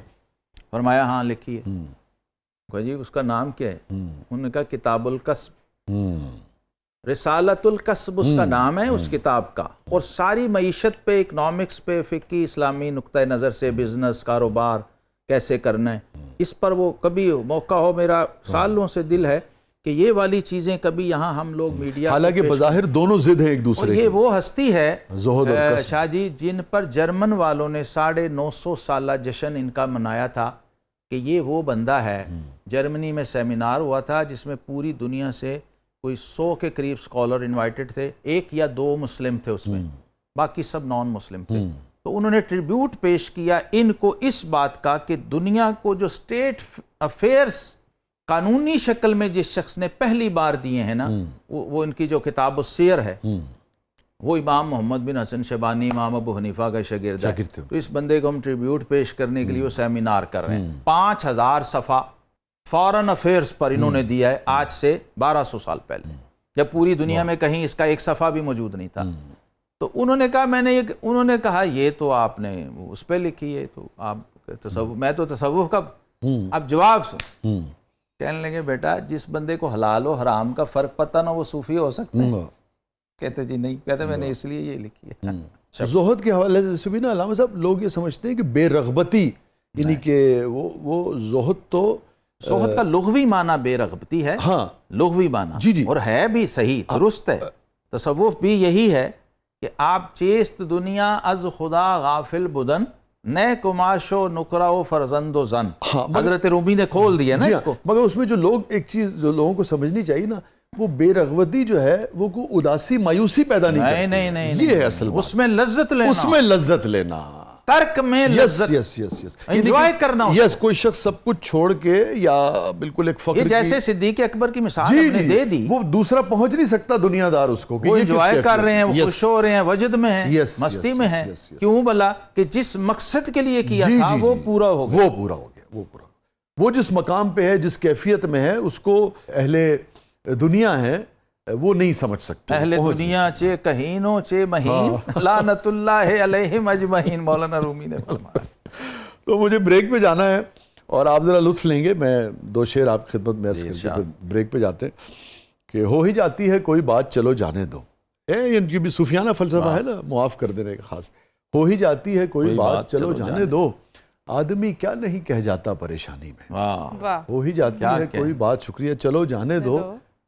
فرمایا ہاں لکھی ہے. کہا جی اس کا نام کیا ہے؟ انہوں نے کہا کتاب الکسب، رسالۃ الکسب اس کا نام ہے اس کتاب کا. اور ساری معیشت پہ، اکنامکس پہ، فقہی اسلامی نقطہ نظر سے، بزنس، کاروبار کیسے کرنا ہے، اس پر وہ کبھی موقع ہو، میرا سالوں سے دل ہے کہ یہ والی چیزیں کبھی یہاں ہم لوگ میڈیا، حالانکہ بظاہر دونوں ضد ہیں ایک دوسرے کی. اور یہ وہ ہستی ہے زہد اور کسب شاہ جی جن پر جرمن والوں نے 950 سالہ جشن ان کا منایا تھا کہ یہ وہ بندہ ہے. جرمنی میں سیمینار ہوا تھا جس میں پوری دنیا سے کوئی 100 کے قریب سکولر انوائٹڈ تھے، 1 یا 2 مسلم تھے اس میں، باقی سب نان مسلم تھے. تو انہوں نے ٹریبیوٹ پیش کیا ان کو اس بات کا کہ دنیا کو جو اسٹیٹ افیئرس قانونی شکل میں جس شخص نے پہلی بار دیے ہیں نا، وہ ان کی جو کتاب السیر ہے، وہ امام محمد بن حسن شیبانی، امام ابو حنیفہ کا شاگرد ہے. تو اس بندے کو ہم ٹریبیوٹ پیش کرنے کے لیے وہ سیمینار کر رہے ہیں. 5000 صفحہ فارن افیئرس پر انہوں نے دیا ہے، آج سے 1200 سال پہلے، جب پوری دنیا میں کہیں اس کا ایک صفحہ بھی موجود نہیں تھا. تو انہوں نے کہا انہوں نے کہا یہ تو آپ نے اس پہ لکھی ہے، تو آپ تصوف، میں تو تصوف کا. اب جواب سن، کہنے لگے بیٹا جس بندے کو حلال و حرام کا فرق پتہ نہ وہ صوفی ہو سکتے ہیں؟ کہتے جی نہیں، کہتے میں نے اس لیے یہ لکھی ہے. زہد کے حوالے سے بھی نا علامہ صاحب، لوگ یہ سمجھتے ہیں کہ بے رغبتی، یعنی کہ وہ زہد تو زہد کا لغوی معنی بے رغبتی ہے. ہاں لغوی معنی، اور ہے بھی صحیح، درست ہے. تصوف بھی یہی ہے کہ آپ چیست دنیا از خدا غافل بدن، نئے کماش و نکرہ و فرزند و زن. حضرت رومی نے کھول دیا نا اس کو. مگر اس میں جو لوگ، ایک چیز جو لوگوں کو سمجھنی چاہیے نا، وہ بے رغبتی جو ہے وہ کوئی اداسی مایوسی پیدا نہیں کرتی. نہیں، یہ ہے اصل بات. اس میں لذت لینا، اس میں لذت لینا، ترک میں لذت، انجوائے کرنا. یس، کوئی شخص سب کچھ چھوڑ کے یا بالکل ایک فقر، یہ جیسے صدیق اکبر کی مثال ہم نے دے دی، وہ دوسرا پہنچ نہیں سکتا دنیا دار اس کو. وہ انجوائے کر رہے ہیں، وہ خوش ہو رہے ہیں، وجد میں ہیں، مستی میں ہیں. کیوں بلا کہ جس مقصد کے لیے کیا تھا وہ پورا ہو گیا. وہ جس مقام پہ ہے، جس کیفیت میں ہے، اس کو اہل دنیا ہے وہ نہیں سمجھ سکتے. اہل دنیا چے کہینوں چے مہین، لعنت اللہ علیہم اجمعین، مولانا رومی نے فرمایا. تو مجھے بریک پہ جانا ہے اور آپ ذرا لطف لیں گے. میں 2 شعر آپ کی خدمت میں عرض کر کے بریک پہ جاتے ہیں کہ ہو ہی جاتی ہے کوئی بات چلو جانے دو. ان کی بھی صوفیانہ فلسفہ ہے نا، معاف کر دینے کا خاص. ہو ہی جاتی ہے کوئی بات چلو جانے دو، آدمی کیا نہیں کہہ جاتا پریشانی میں. ہو ہی جاتی ہے کوئی بات، شکریہ، چلو جانے دو،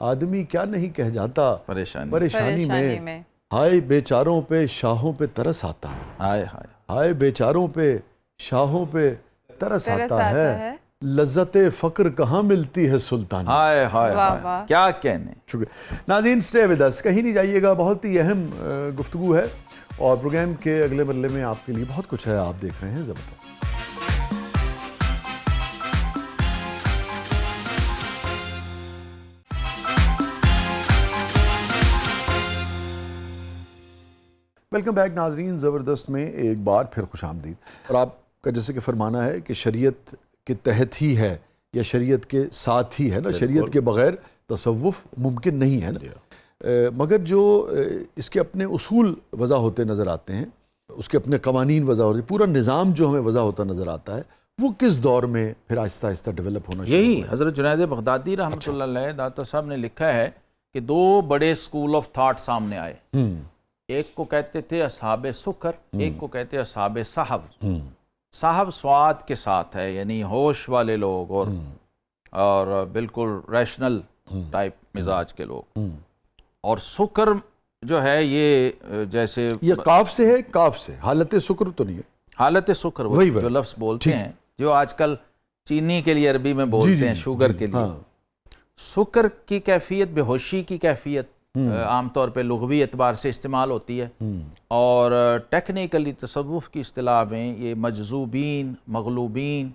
آدمی کیا نہیں کہہ جاتا پریشانی میں. ہائے بیچاروں پہ شاہوں پہ ترس آتا ہے، ہائے بیچاروں پہ شاہوں پہ ترس آتا ہے، لذت فقر کہاں ملتی ہے سلطان. ہائے ہائے کیا کہنے. شکریہ ناظرین، اسٹے ود اس، کہیں نہیں جائیے گا. بہت ہی اہم گفتگو ہے اور پروگرام کے اگلے مرحلے میں آپ کے لیے بہت کچھ ہے. آپ دیکھ رہے ہیں زبردست. ویلکم بیک ناظرین، زبردست میں ایک بار پھر خوش آمدید. اور آپ کا جیسے کہ فرمانا ہے کہ شریعت کے تحت ہی ہے یا شریعت کے ساتھ ہی ہے نا، شریعت کے بغیر تصوف ممکن نہیں ہے نا. مگر جو اس کے اپنے اصول وضع ہوتے نظر آتے ہیں، اس کے اپنے قوانین وضع ہوتے ہیں، پورا نظام جو ہمیں وضع ہوتا نظر آتا ہے، وہ کس دور میں پھر آہستہ آہستہ ڈیولپ ہونا شروع یہی حضرت جنید بغدادی رحمۃ اللہ علیہ داتا صاحب نے لکھا ہے کہ دو بڑے اسکول آف تھاٹ سامنے آئے. ایک کو کہتے تھے اصحاب سکر، ایک کو کہتے اصحاب صحب. صاحب سواد کے ساتھ ہے، یعنی ہوش والے لوگ اور بالکل ریشنل ٹائپ مزاج کے لوگ. اور سکر جو ہے یہ جیسے یہ قاف سے ہے، قاف سے حالت سکر تو نہیں ہے، حالت سکر وہ جو لفظ بولتے ہیں، جو آج کل چینی کے لیے عربی میں بولتے ہیں، شوگر کے لیے. سکر کی کیفیت بے ہوشی کی کیفیت عام طور پہ لغوی اعتبار سے استعمال ہوتی ہے، اور ٹیکنیکلی تصوف کی اصطلاح میں یہ مجذوبین، مغلوبین،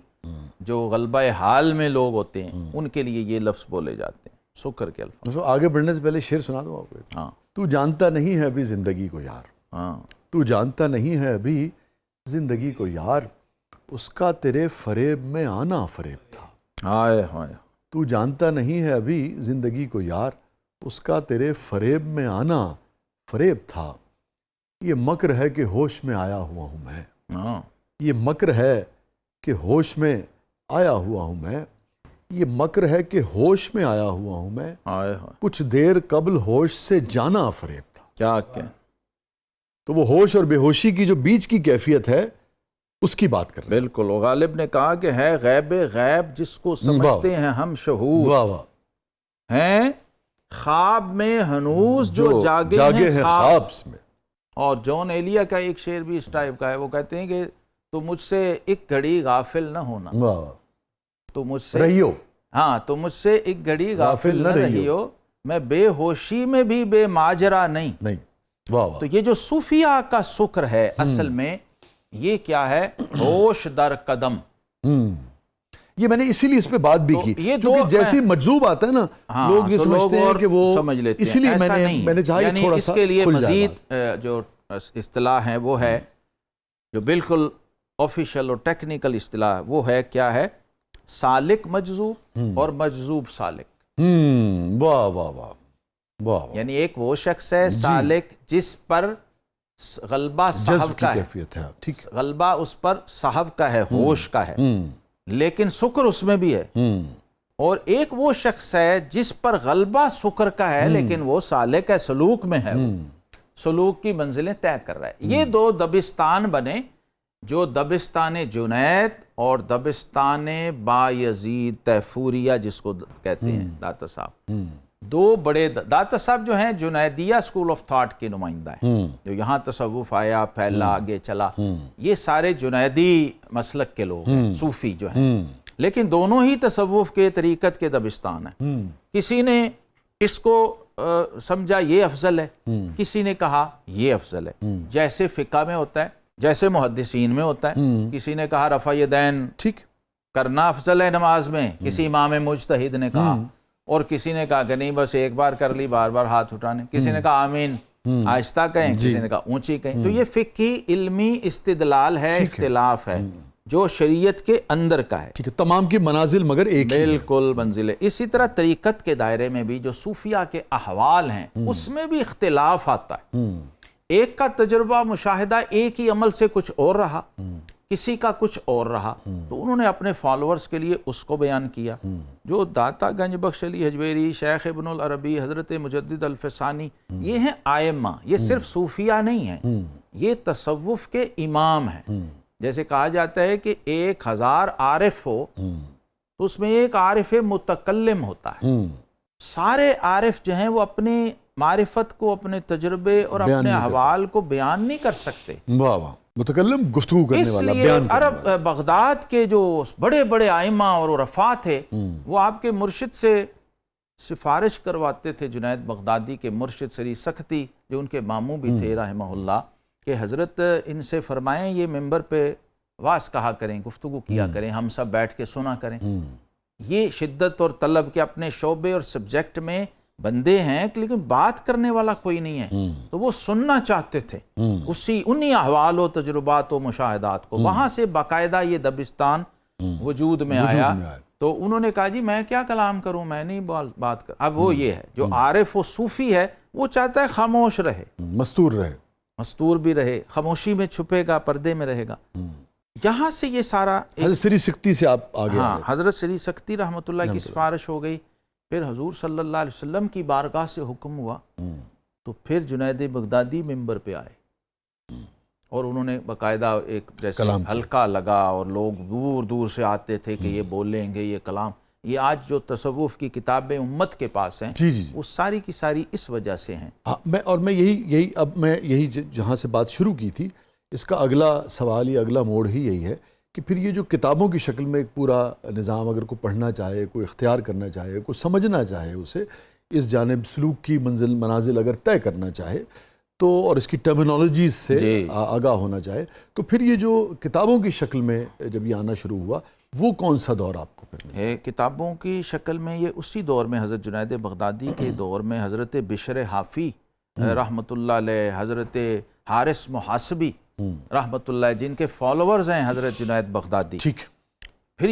جو غلبہ حال میں لوگ ہوتے ہیں ان کے لیے یہ لفظ بولے جاتے ہیں، سکر کے الفاظ. آگے بڑھنے سے پہلے شعر سنا دوں آپ کو. ہاں. تو جانتا نہیں ہے ابھی زندگی کو یار، تو جانتا نہیں ہے ابھی زندگی کو یار، اس کا تیرے فریب میں آنا فریب تھا. ہائے ہائے. تو جانتا نہیں ہے ابھی زندگی کو یار، اس کا تیرے فریب میں آنا فریب تھا. یہ مکر ہے کہ ہوش میں آیا ہوا ہوں میں، یہ مکر ہے کہ ہوش میں آیا ہوا ہوں میں، یہ مکر ہے کہ ہوش میں آیا ہوا ہوں میں، کچھ دیر قبل ہوش سے جانا فریب تھا. کیا کہ تو وہ ہوش اور بے ہوشی کی جو بیچ کی کیفیت ہے اس کی بات کر رہے ہیں. بالکل. غالب نے کہا کہ ہے غیب غیب جس کو سمجھتے ہیں ہم شہود، واہ واہ، ہیں خواب میں ہنوز جو جاگے ہیں خواب میں. اور جون ایلیا کا ایک شعر بھی اس ٹائپ کا ہے، وہ کہتے ہیں کہ تو مجھ سے ایک گھڑی غافل نہ ہونا، تو مجھ سے رہیو، ہاں تو مجھ سے ایک گھڑی غافل نہ رہیو، میں بے ہوشی میں بھی بے ماجرا نہیں. واہ واہ. تو یہ جو صوفیہ کا سکر ہے اصل میں یہ کیا ہے؟ ہوش در قدم. یہ میں نے اسی لیے اس پہ بات بھی کی، کیونکہ جیسی مجذوب آتا ہے نا، لوگ یہ سمجھتے ہیں کہ وہ سمجھ لیتے ہیں، اسی لیے ایسا نہیں. میں نے چاہا یعنی تھوڑا اس سا کے لیے کھل جائے مزید جو اصطلاح ہے وہ ہے، جو بالکل آفیشل اور ٹیکنیکل اصطلاح ہے وہ ہے کیا ہے؟ سالک مجذوب اور مجذوب سالک. واہ واہ واہ واہ. یعنی ایک وہ شخص ہے سالک جس پر غلبہ صاحب کا ہے، غلبہ اس پر صاحب کا ہے، ہوش کا ہے، لیکن سکر اس میں بھی ہے. اور ایک وہ شخص ہے جس پر غلبہ سکر کا ہے لیکن وہ سالک ہے، سلوک میں ہے، سلوک کی منزلیں طے کر رہا ہے. یہ دو دبستان بنے، جو دبستان جنید اور دبستان بایزید تیفوریہ جس کو کہتے ہیں داتا صاحب. دو بڑے داتا صاحب جو ہیں جنیدیہ اسکول آف تھاٹ کے نمائندہ ہیں، جو یہاں تصوف آیا، پھیلا، آگے چلا. یہ سارے جنیدی مسلک کے لوگ ہیں، صوفی جو ہیں، لیکن دونوں ہی تصوف کے طریقت کے دبستان ہیں. کسی نے اس کو سمجھا یہ افضل ہے، کسی نے کہا یہ افضل ہے. جیسے فقہ میں ہوتا ہے، جیسے محدثین میں ہوتا ہے. کسی نے کہا رفع یدین کرنا افضل ہے نماز میں، کسی امام مجتہد نے کہا، اور کسی نے کہا کہ نہیں بس ایک بار کر لی، بار بار ہاتھ اٹھانے. کسی نے کہا آمین آہستہ کہیں، کسی نے کہا اونچی کہیں. تو یہ فقہی علمی استدلال ہے، اختلاف ہے جو شریعت کے اندر کا ہے. تمام کی منازل مگر ایک ہی، بالکل منزل ہے. اسی طرح طریقت کے دائرے میں بھی جو صوفیہ کے احوال ہیں اس میں بھی اختلاف آتا ہے. ایک کا تجربہ مشاہدہ ایک ہی عمل سے کچھ اور رہا، کسی کا کچھ اور رہا، تو انہوں نے اپنے فالوورز کے لیے اس کو بیان کیا. جو داتا گنج بخش علی حجویری، شیخ ابن العربی، حضرت مجدد الفسانی، یہ ہیں آئمہ. یہ صرف صوفیہ نہیں ہیں، یہ تصوف کے امام ہیں. جیسے کہا جاتا ہے کہ 1000 عارف ہو تو اس میں ایک عارف متکلم ہوتا ہے. سارے عارف جو ہیں وہ اپنی معرفت کو، اپنے تجربے اور اپنے احوال کو بیان نہیں کر سکتے. واہ واہ. متکلم گفتگو کرنے والا، بیان کرنے والا. عرب بغداد کے جو بڑے بڑے آئمہ اور عرفاء تھے وہ آپ کے مرشد سے سفارش کرواتے تھے. جنید بغدادی کے مرشد سری سختی جو ان کے ماموں بھی تھے رحمہ اللہ، کہ حضرت ان سے فرمائیں یہ ممبر پہ واعظ کہا کریں، گفتگو کیا کریں، ہم سب بیٹھ کے سنا کریں. یہ شدت اور طلب کے اپنے شعبے اور سبجیکٹ میں بندے ہیں لیکن بات کرنے والا کوئی نہیں ہے، تو وہ سننا چاہتے تھے انہی احوال و تجربات و مشاہدات کو. وہاں سے باقاعدہ یہ دبستان وجود میں آیا. تو انہوں نے کہا جی میں کیا کلام کروں، میں نہیں بات کر. اب وہ یہ ہے جو عارف و صوفی ہے وہ چاہتا ہے خاموش رہے، مستور بھی رہے، خاموشی میں چھپے گا، پردے میں رہے گا. یہاں سے یہ سارا حضرت سری سکتی سے آپ آگے. ہاں، حضرت سری سکتی رحمۃ اللہ کی سفارش ہو گئی. پھر حضور صلی اللہ علیہ وسلم کی بارگاہ سے حکم ہوا تو پھر جنید بغدادی منبر پہ آئے اور انہوں نے باقاعدہ ایک جیسے حلقہ لگا اور لوگ دور دور سے آتے تھے کہ یہ بولیں گے یہ کلام. یہ آج جو تصوف کی کتابیں امت کے پاس ہیں وہ ساری کی ساری اس وجہ سے ہیں. میں یہی جہاں سے بات شروع کی تھی، اس کا اگلا سوال یا اگلا موڑ ہی یہی ہے کہ پھر یہ جو کتابوں کی شکل میں ایک پورا نظام اگر کوئی پڑھنا چاہے، کوئی اختیار کرنا چاہے، کوئی سمجھنا چاہے، اسے اس جانب سلوک کی منازل اگر طے کرنا چاہے تو، اور اس کی ٹرمینالوجیز سے آگاہ ہونا چاہے، تو پھر یہ جو کتابوں کی شکل میں جب یہ آنا شروع ہوا وہ کون سا دور آپ کو پھر ہے؟ کتابوں کی شکل میں یہ اسی دور میں حضرت جنید بغدادی کے دور میں حضرت بشر حافی رحمۃ اللہ علیہ، حضرت حارث محاسبی رحمۃ اللہ، جن کے فالوورز ہیں حضرت جنید بغدادی. ٹھیک. پھر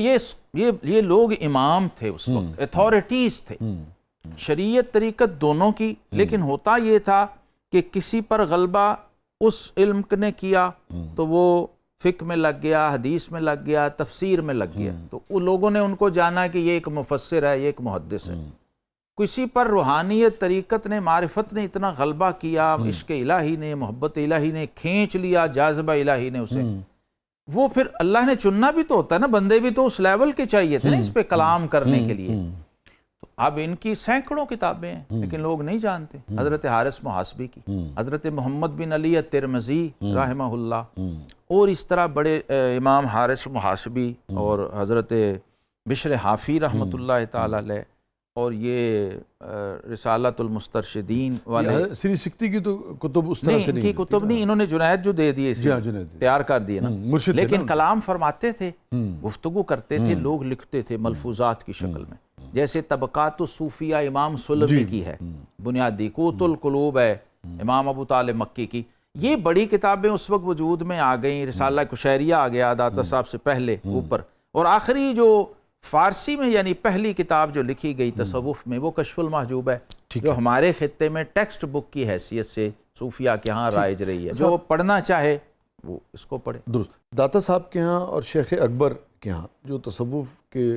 یہ لوگ امام تھے اس وقت، اتھارٹیز تھے شریعت طریقت دونوں کی. لیکن ہوتا یہ تھا کہ کسی پر غلبہ اس علم نے کیا تو وہ فقہ میں لگ گیا، حدیث میں لگ گیا، تفسیر میں لگ گیا، تو ان لوگوں نے ان کو جانا کہ یہ ایک مفسر ہے، یہ ایک محدث ہے. کسی پر روحانیت طریقت نے، معرفت نے اتنا غلبہ کیا، عشق الہی نے، محبت الہی نے کھینچ لیا، جاذبہ الہی نے اسے، وہ پھر اللہ نے چننا بھی تو ہوتا ہے نا، بندے بھی تو اس لیول کے چاہیے تھے نا اس پہ کلام کرنے کے لیے. تو اب ان کی سینکڑوں کتابیں ہیں لیکن لوگ نہیں جانتے. حضرت حارث محاسبی کی، حضرت محمد بن علی الترمذی رحمہ اللہ، اور اس طرح بڑے امام حارث محاسبی اور حضرت بشر حافی رحمۃ اللہ تعالی علیہ، اور یہ رسالت المسترشدین والے. سری سکتی کی تو کتب اس طرح سے نہیں، ان کی کتب نہیں، انہوں نے جنید جو دے دیے تیار کر دیے نا، لیکن کلام فرماتے تھے، گفتگو کرتے تھے، لوگ لکھتے تھے ملفوظات کی شکل میں. جیسے طبقات الصوفیہ امام سلمی کی ہے بنیادی، قوت القلوب ہے امام ابو طالب مکی کی. یہ بڑی کتابیں اس وقت وجود میں آ گئیں. رسالہ کشیریہ آ گیا داتا صاحب سے پہلے اوپر، اور آخری جو فارسی میں یعنی پہلی کتاب جو لکھی گئی تصوف میں وہ کشف المحجوب ہے، جو ہمارے خطے میں ٹیکسٹ بک کی حیثیت سے صوفیہ کے ہاں رائج رہی ہے. جو پڑھنا چاہے وہ اس کو پڑھے. درست. داتا صاحب کے ہاں اور شیخ اکبر کے ہاں جو تصوف کے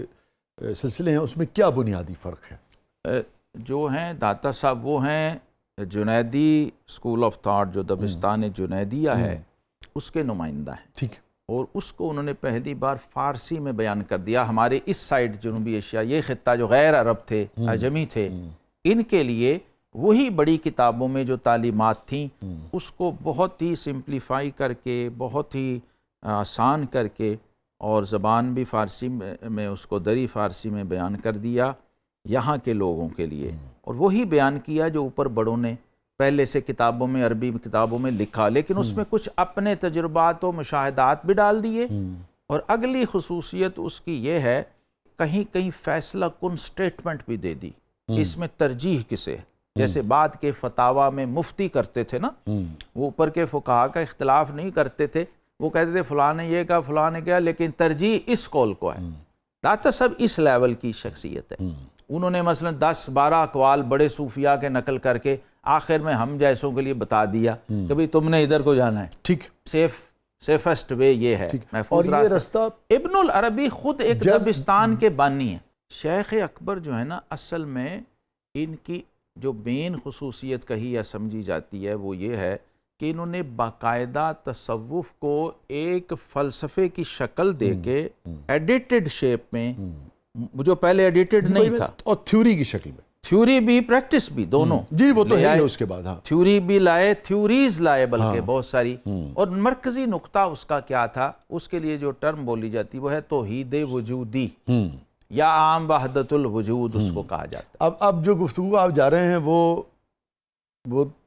سلسلے ہیں اس میں کیا بنیادی فرق ہے؟ جو ہیں داتا صاحب وہ ہیں جنیدی اسکول آف تھاٹ، جو دبستان جنیدیہ ہے اس کے نمائندہ ہیں. ٹھیک. اور اس کو انہوں نے پہلی بار فارسی میں بیان کر دیا. ہمارے اس سائڈ جنوبی ایشیا، یہ خطہ جو غیر عرب تھے، عجمی تھے، ان کے لیے وہی بڑی کتابوں میں جو تعلیمات تھیں اس کو بہت ہی سمپلیفائی کر کے، بہت ہی آسان کر کے، اور زبان بھی فارسی میں اس کو دری فارسی میں بیان کر دیا یہاں کے لوگوں کے لیے. اور وہی بیان کیا جو اوپر بڑوں نے پہلے سے کتابوں میں، عربی کتابوں میں لکھا، لیکن اس میں کچھ اپنے تجربات و مشاہدات بھی ڈال دیے. اور اگلی خصوصیت اس کی یہ ہے کہیں کہیں فیصلہ کن سٹیٹمنٹ بھی دے دی کہ اس میں ترجیح کسے ہے. جیسے بعد کے فتاویٰ میں مفتی کرتے تھے نا، وہ اوپر کے فقہا کا اختلاف نہیں کرتے تھے، وہ کہتے تھے فلاں نے یہ کہا فلاں نے کہا، لیکن ترجیح اس قول کو ہے. داتا صاحب اس لیول کی شخصیت ہے. انہوں نے مثلا 10-12 اقوال بڑے صوفیاء کے نقل کر کے آخر میں ہم جیسوں کے لیے بتا دیا کہ بھئی تم نے ادھر کو جانا ہے. ٹھیک. سیفسٹ وے یہ ہے، محفوظ راستہ. ابن العربی خود ایک دبستان کے بانی ہیں. شیخ اکبر جو ہے نا، اصل میں ان کی جو مین خصوصیت کہی یا سمجھی جاتی ہے وہ یہ ہے کہ انہوں نے باقاعدہ تصوف کو ایک فلسفے کی شکل دے کے ایڈیٹڈ شیپ میں، جو پہلے ایڈیٹڈ نہیں تھا، اور تھیوری کی شکل میں، تھیوری بھی پریکٹس بھی دونوں. جی وہ تو ہے اس کے بعد. ہاں، تھیوری بھی لائے، تھیوریز لائے بلکہ بہت ساری. اور مرکزی نقطہ اس کا کیا تھا؟ اس کے لیے جو ٹرم بولی جاتی وہ ہے توحید وجودی یا عام وحدت الوجود اس کو کہا جاتا ہے. اب جو گفتگو آپ جا رہے ہیں وہ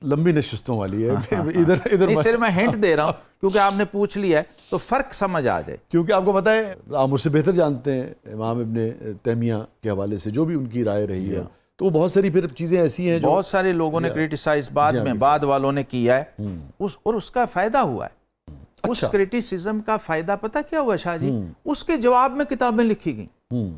لمبی نشستوں والی ہے. ادھر صرف میں ہنٹ دے رہا ہوں کیونکہ آپ نے پوچھ لیا ہے تو فرق سمجھ آ جائے. کیونکہ آپ کو پتہ ہے، آپ مجھ سے بہتر جانتے ہیں امام ابن تیمیہ کے حوالے سے جو بھی ان کی رائے رہی ہے تو بہت ساری پھر چیزیں ایسی ہیں جو بہت سارے لوگوں نے کرٹیسائز بعد والوں نے کیا ہے اور اس کا فائدہ ہوا ہے. اس کرٹیسزم کا فائدہ پتہ کیا ہوا شاہ جی؟ اس کے جواب میں کتابیں لکھی گئیں،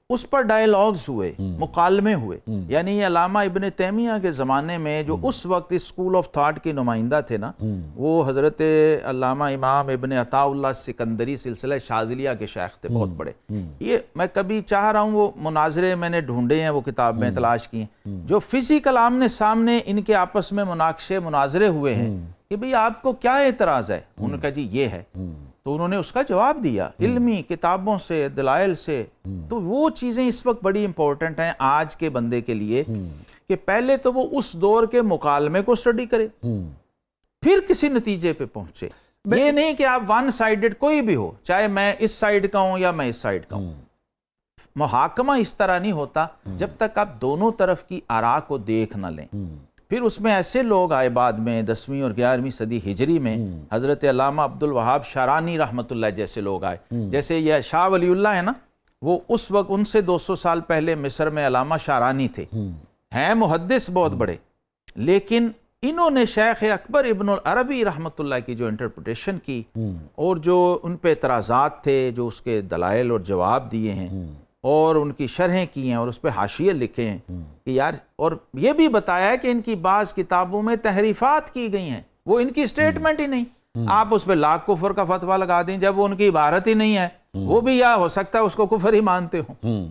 اس پر ڈائیلاگز ہوئے، مکالمے ہوئے. یعنی یہ علامہ ابن تیمیہ کے زمانے میں جو اس وقت اسکول آف تھاٹ کے نمائندہ تھے نا، وہ حضرت علامہ امام ابن عطا اللہ سکندری سلسلہ شاذلیہ کے شیخ تھے، بہت بڑے. یہ میں کبھی چاہ رہا ہوں وہ مناظرے میں نے ڈھونڈے ہیں، وہ کتاب میں تلاش کی ہیں، جو فزیکل آمنے سامنے ان کے آپس میں مناقشے مناظرے ہوئے ہیں کہ بھئی آپ کو کیا اعتراض ہے. انہوں نے کہا جی یہ ہے، تو انہوں نے اس کا جواب دیا علمی کتابوں سے، دلائل سے. تو وہ چیزیں اس وقت بڑی امپورٹنٹ ہیں آج کے بندے کے لیے کہ پہلے تو وہ اس دور کے مکالمے کو سٹڈی کرے، پھر کسی نتیجے پہ پہنچے. یہ نہیں کہ آپ ون سائیڈڈ کوئی بھی ہو، چاہے میں اس سائیڈ کا ہوں یا میں اس سائیڈ کا ہوں. محاکمہ اس طرح نہیں ہوتا جب تک آپ دونوں طرف کی آراء کو دیکھ نہ لیں. پھر اس میں ایسے لوگ آئے بعد میں 10ویں اور 11ویں صدی ہجری میں، حضرت علامہ عبد الوہاب شارانی رحمۃ اللہ جیسے لوگ آئے. جیسے یہ شاہ ولی اللہ ہے نا، وہ اس وقت ان سے 200 سال پہلے مصر میں علامہ شارانی تھے، ہیں محدث بہت بڑے، لیکن انہوں نے شیخ اکبر ابن العربی رحمۃ اللہ کی جو انٹرپریٹیشن کی اور جو ان پہ اعتراضات تھے، جو اس کے دلائل اور جواب دیے ہیں اور ان کی شرحیں کی ہیں اور اس پہ حاشیے لکھے ہیں کہ یار، اور یہ بھی بتایا ہے کہ ان کی بعض کتابوں میں تحریفات کی گئی ہیں، وہ ان کی اسٹیٹمنٹ ہی نہیں. آپ اس پہ لاکھ کفر کا فتویٰ لگا دیں جب وہ ان کی عبارت ہی نہیں ہے، وہ بھی یا ہو سکتا ہے اس کو کفر ہی مانتے ہوں.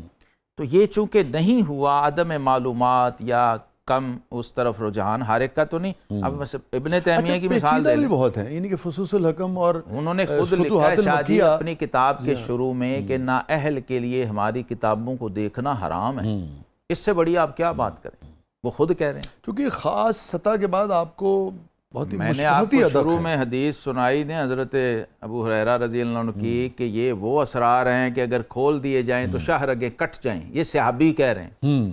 تو یہ چونکہ نہیں ہوا، عدم معلومات یا کم اس طرف رجحان ہر ایک کا تو نہیں. اب ابن تیمیہ کی مثال دے لیں، بہت ہیں، یعنی کہ فصوص الحکم، اور انہوں نے خود لکھا ہے شاہ جی اپنی کتاب کے شروع میں کہ نااہل کے لیے ہماری کتابوں کو دیکھنا حرام ہے. اس سے بڑی آپ کیا بات کریں، وہ خود کہہ رہے ہیں. کیونکہ خاص سطح کے بعد آپ کو بہت ہی میں نے آپ کو شروع میں حدیث سنائی دیں حضرت ابو ہریرہ رضی اللہ عنہ کی کہ یہ وہ اسرار ہیں کہ اگر کھول دیے جائیں تو شاہرگیں کٹ جائیں. یہ صحابی کہہ رہے ہیں.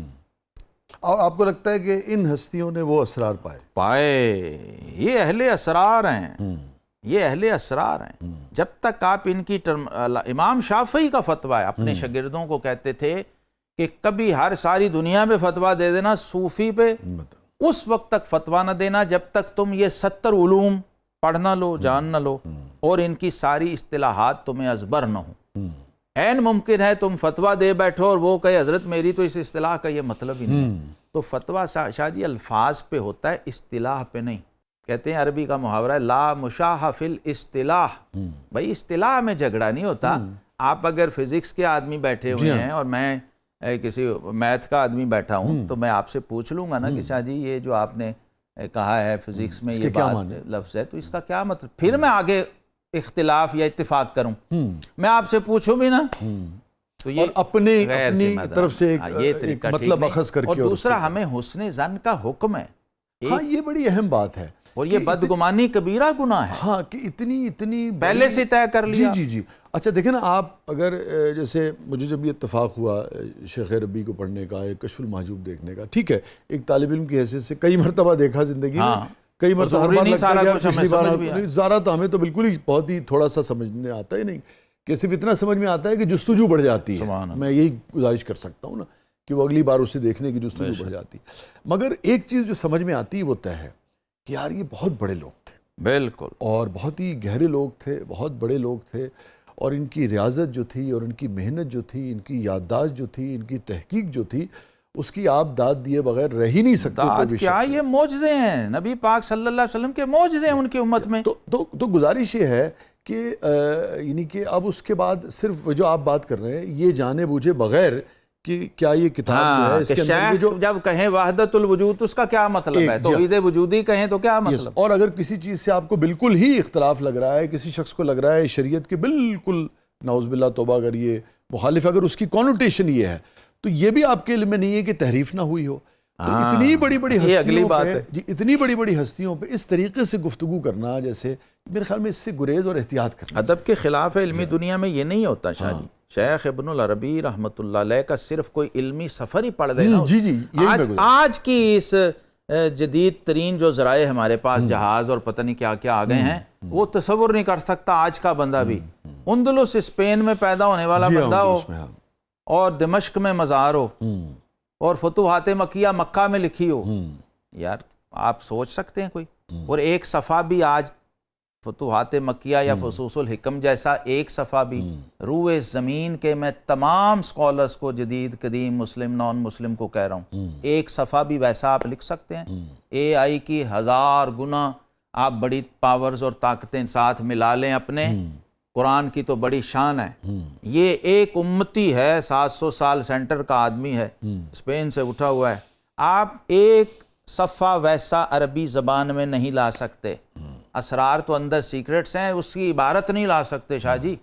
اور آپ کو لگتا ہے کہ ان ہستیوں نے وہ اسرار پائے؟ یہ اہل اسرار ہیں، یہ اہل اسرار ہیں. جب تک آپ ان کی امام شافعی کا فتویٰ ہے، اپنے شاگردوں کو کہتے تھے کہ کبھی ہر ساری دنیا میں فتویٰ دے دینا، صوفی پہ اس وقت تک فتویٰ نہ دینا جب تک تم یہ 70 علوم پڑھ نہ لو، جان نہ لو، اور ان کی ساری اصطلاحات تمہیں ازبر نہ ہو. این ممکن ہے تم فتویٰ دے بیٹھو اور وہ کہے حضرت میری تو اس اصطلاح کا یہ مطلب ہی نہیں. تو فتویٰ شاہ جی الفاظ پہ ہوتا ہے، اصطلاح پہ نہیں. کہتے ہیں عربی کا محاورہ ہے لا مشاح فی الاصطلاح. بھائی اصطلاح میں جھگڑا نہیں ہوتا. آپ اگر فزکس کے آدمی بیٹھے ہوئے ہیں اور میں کسی میتھ کا آدمی بیٹھا ہوں تو میں آپ سے پوچھ لوں گا نا کہ شاہ جی یہ جو آپ نے کہا ہے فزکس میں یہ بات لفظ ہے تو اس کا کیا مطلب، پھر میں آگے اختلاف یا اتفاق کروں. میں آپ سے پوچھوں بھی نا تو یہ اپنی طرف سے ایک مطلب اخذ کر کے. اور دوسرا ہمیں حسن ظن کا حکم ہے. ہاں یہ بڑی اہم بات ہے، اور یہ بدگمانی کبیرہ گناہ ہے. ہاں کہ اتنی پہلے سے طے کر لیا. جی. اچھا دیکھیں نا، آپ اگر جیسے مجھے جب یہ اتفاق ہوا شیخ ربی کو پڑھنے کا، ایک کشف المحجوب دیکھنے کا، ٹھیک ہے، ایک طالب علم کی حیثیت سے کئی مرتبہ دیکھا زندگی میں، کئی مرتبہ زیادہ تو ہمیں تو بالکل ہی بہت ہی تھوڑا سا سمجھنے آتا ہی نہیں، کہ صرف اتنا سمجھ میں آتا ہے کہ جستجو بڑھ جاتی ہے. میں یہی گزارش کر سکتا ہوں نا کہ وہ اگلی بار اسے دیکھنے کی جستجو بڑھ جاتی. مگر ایک چیز جو سمجھ میں آتی ہے وہ طے ہے کہ یار یہ بہت بڑے لوگ تھے، بالکل، اور بہت ہی گہرے لوگ تھے، بہت بڑے لوگ تھے، اور ان کی ریاضت جو تھی اور ان کی محنت جو تھی، ان کی یادداشت جو تھی، ان کی تحقیق جو تھی، اس کی آپ داد دیے بغیر رہ ہی نہیں سکتے. داد کیا، یہ معجزے ہیں، نبی پاک صلی اللہ علیہ وسلم کے معجزے ہیں ان کی امت میں. تو گزارش یہ ہے کہ یعنی کہ اب اس کے بعد صرف جو آپ بات کر رہے ہیں یہ جانے بوجھے بغیر کہ کیا یہ کتاب جو ہے اس کے اندر جو جب کہیں وحدت الوجود تو اس کا کیا مطلب ہے، توحید وجودی کہیں تو کیا مطلب. اور اگر کسی چیز سے آپ کو بالکل ہی اختلاف لگ رہا ہے، کسی شخص کو لگ رہا ہے شریعت کے بالکل نعوذ باللہ توبہ اگر یہ مخالف، اگر اس کی کونوٹیشن یہ ہے، تو یہ بھی آپ کے علم میں نہیں ہے کہ تحریف نہ ہوئی ہو. تو اتنی بڑی بڑی ہستیوں پہ اتنی بڑی بڑی ہستیوں پہ اس طریقے سے گفتگو کرنا، جیسے میرے خیال میں اس سے گریز اور احتیاط کرنا. ادب کے خلاف علمی دنیا میں یہ نہیں ہوتا شاہ جی. شیخ ابن العربی رحمۃ اللہ علیہ کا صرف کوئی علمی سفر ہی پڑھ دینا. آج کی اس جدید ترین جو ذرائع ہمارے پاس، جہاز اور پتہ نہیں کیا کیا آ گئے ہیں، وہ تصور نہیں کر سکتا آج کا بندہ بھی. اندلس اسپین میں پیدا ہونے والا بندہ ہو اور دمشق میں مزار ہو اور فتوحات مکیہ مکہ میں لکھی ہو، یار آپ سوچ سکتے ہیں کوئی؟ اور ایک صفحہ بھی آج فتوحات مکیہ یا فصوص الحکم جیسا ایک صفحہ بھی روئے زمین کے، میں تمام سکولرز کو، جدید قدیم مسلم نان مسلم کو کہہ رہا ہوں، ایک صفحہ بھی ویسا آپ لکھ سکتے ہیں؟ اے آئی کی 1000 گنا آپ بڑی پاورز اور طاقتیں ساتھ ملا لیں اپنے، قرآن کی تو بڑی شان ہے، یہ ایک امتی ہے، 700 سال سینٹر کا آدمی ہے، اسپین سے اٹھا ہوا ہے، آپ ایک صفحہ ویسا عربی زبان میں نہیں لا سکتے۔ اسرار تو اندر سیکرٹس ہیں، اس کی عبارت نہیں لا سکتے شاہ جی۔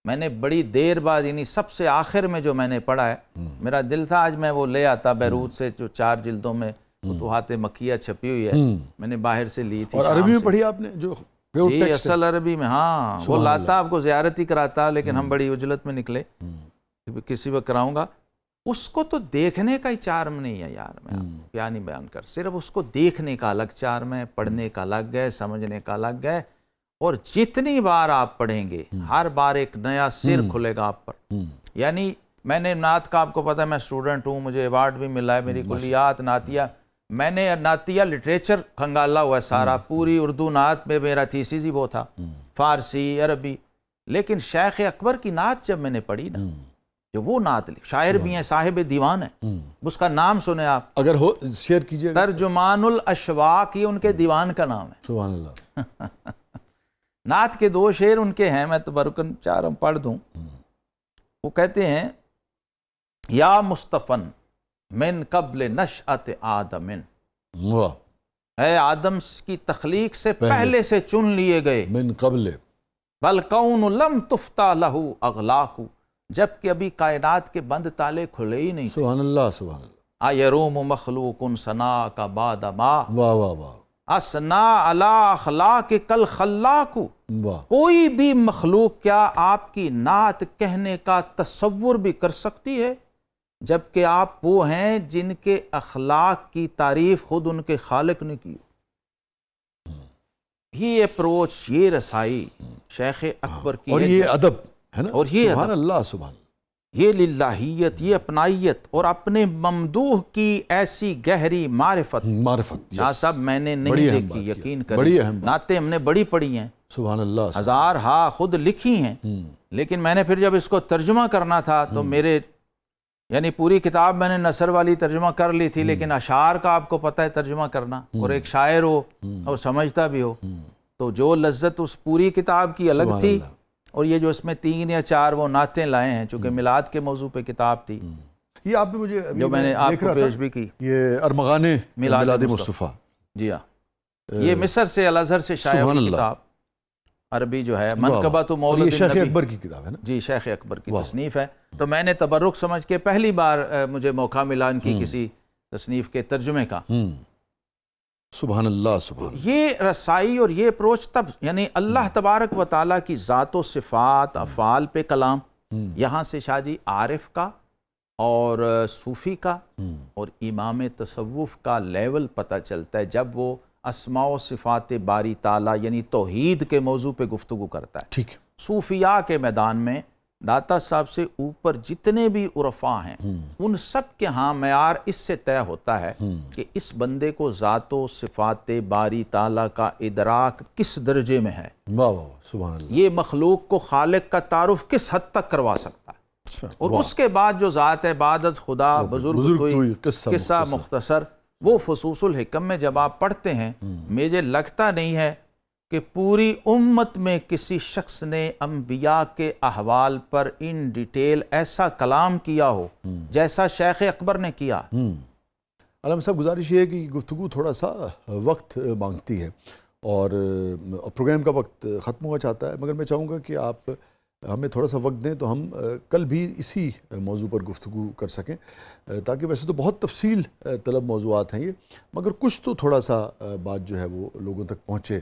میں نے بڑی دیر بعد، یعنی سب سے آخر میں جو میں نے پڑھا ہے، میرا دل تھا آج میں وہ لے آتا بیروت سے، جو 4 جلدوں میں فتوحات مکیہ چھپی ہوئی ہے، میں نے باہر سے لی تھی۔ اور عربی میں پڑھی آپ نے جو جی اصل عربی میں، ہاں وہ لاتا آپ کو زیارت ہی کراتا، لیکن ہم بڑی اجلت میں نکلے، کسی وقت کراؤں گا۔ اس کو تو دیکھنے کا ہی چارم نہیں ہے یار، میں کیا نہیں بیان کر، صرف اس کو دیکھنے کا الگ چارم ہے، پڑھنے کا الگ ہے، سمجھنے کا الگ ہے، اور جتنی بار آپ پڑھیں گے ہر بار ایک نیا سر کھلے گا آپ پر۔ یعنی میں نے نعت کا، آپ کو پتہ ہے میں اسٹوڈنٹ ہوں، مجھے ایوارڈ بھی ملا ہے، میری کلیات نعتیہ، میں نے نعتیہ لٹریچر کھنگالا ہوا ہے سارا، پوری اردو نعت میں میرا تھیسس ہی وہ تھا، فارسی عربی، لیکن شیخ اکبر کی نعت جب میں نے پڑھی نا، جو وہ نعت شاعر بھی ہیں، صاحب دیوان ہے، اس کا نام سنیں آپ، اگر ہو شیئر کیجئے۔ ترجمان الاشواق، یہ ان کے دیوان کا نام ہے۔ سبحان اللہ۔ نعت کے 2 شعر ان کے ہیں، میں تبرکن چاروں پڑھ دوں۔ وہ کہتے ہیں، یا مصطفن من قبل نشأت آدم، اے آدم کی تخلیق سے پہلے سے چن لیے گئے، من قبل بَالْقَوْنُ لَمْ تُفْتَى لَهُ أَغْلَاقُ، جبکہ ابھی کائنات کے بند تالے کھلے ہی نہیں تھے۔ سبحان اللہ، سبحان اللہ۔ اَيَرُومُ مَخْلُوقٌ ثَنَاءَكَ بَعْدَ مَا واہ واہ واہ أَثْنَىٰ عَلَىٰ أَخْلَاقِكَ الْخَلَّاقُ، واہ۔ کوئی بھی مخلوق کیا آپ کی نعت کہنے کا تصور بھی کر سکتی ہے، جبکہ آپ وہ ہیں جن کے اخلاق کی تعریف خود ان کے خالق نے کی۔ یہ اپروچ، یہ رسائی شیخ اکبر کی، اور یہ ادب ہے نا، اور یہ سبحان اللہ، سبحان اللہ، یہ للہیت، یہ اپنائیت، اور اپنے ممدوح کی ایسی گہری معرفت۔ معرفت، شاہ صاحب میں نے نہیں بڑی اہم بات دیکھی، کی، یقین بڑی کریں، اہم بات۔ نعتیں ہم نے بڑی پڑھی ہیں، سبحان اللہ، 1000 ہاں خود لکھی ہیں، لیکن میں نے پھر جب اس کو ترجمہ کرنا تھا تو میرے، یعنی پوری کتاب میں نے نثر والی ترجمہ کر لی تھی، لیکن اشعار کا آپ کو پتہ ہے ترجمہ کرنا، اور ایک شاعر ہو اور سمجھتا بھی ہو، تو جو لذت اس پوری کتاب کی الگ سبحان تھی، اللہ۔ اور یہ جو اس میں 3 یا 4 وہ نعتیں لائے ہیں، چونکہ میلاد کے موضوع پہ کتاب تھی، یہ آپ نے مجھے جو میں نے آپ کو پیش بھی کی، یہ ارمغان میلاد مصطفیٰ۔ مصطفیٰ، جی ہاں، یہ مصر سے الازہر سے شائع سبحان ہوئی اللہ۔ کتاب، عربی جو ہے، منقبۃ مولد یہ شیخ النبی، اکبر کی کتاب ہے نا؟ جی شیخ اکبر کی تصنیف ہے، تو میں نے تبرک سمجھ کے پہلی بار مجھے موقع ملا ان کی کسی تصنیف کے ترجمے کا۔ سبحان اللہ، سبحان اللہ۔ یہ رسائی اور یہ اپروچ تب، یعنی اللہ تبارک و تعالیٰ کی ذات و صفات، افعال پہ کلام، یہاں سے شاہ جی عارف کا اور صوفی کا اور امام تصوف کا لیول پتہ چلتا ہے جب وہ اسماء و صفات باری تعالیٰ یعنی توحید کے موضوع پہ گفتگو کرتا ہے۔ ٹھیک ہے۔ صوفیاء کے میدان میں داتا صاحب سے اوپر جتنے بھی عرفاء ہیں، ان سب کے ہاں معیار اس سے طے ہوتا ہے کہ اس بندے کو ذات و صفات باری تعالیٰ کا ادراک کس درجے میں ہے، واہ واہ، سبحان اللہ۔ یہ مخلوق کو خالق کا تعارف کس حد تک کروا سکتا ہے، اور اس کے بعد جو ذات ہے بعد از خدا بزرگ توئی قصہ مختصر، وہ فصوص الحکم میں جب آپ پڑھتے ہیں، مجھے لگتا نہیں ہے کہ پوری امت میں کسی شخص نے انبیاء کے احوال پر ان ڈیٹیل ایسا کلام کیا ہو جیسا شیخ اکبر نے کیا۔ علامہ صاحب گزارش یہ ہے کہ گفتگو تھوڑا سا وقت مانگتی ہے اور پروگرام کا وقت ختم ہوا چاہتا ہے، مگر میں چاہوں گا کہ آپ ہمیں تھوڑا سا وقت دیں تو ہم کل بھی اسی موضوع پر گفتگو کر سکیں، تاکہ ویسے تو بہت تفصیل طلب موضوعات ہیں یہ، مگر کچھ تو تھوڑا سا بات جو ہے وہ لوگوں تک پہنچے،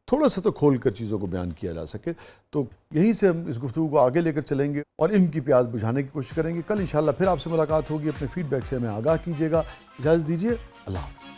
تھوڑا سا تو کھول کر چیزوں کو بیان کیا جا سکے، تو یہیں سے ہم اس گفتگو کو آگے لے کر چلیں گے اور ان کی پیاس بجھانے کی کوشش کریں گے۔ کل انشاءاللہ پھر آپ سے ملاقات ہوگی، اپنے فیڈ بیک سے ہمیں آگاہ کیجیے گا۔ اجازت دیجیے، اللہ حافظ۔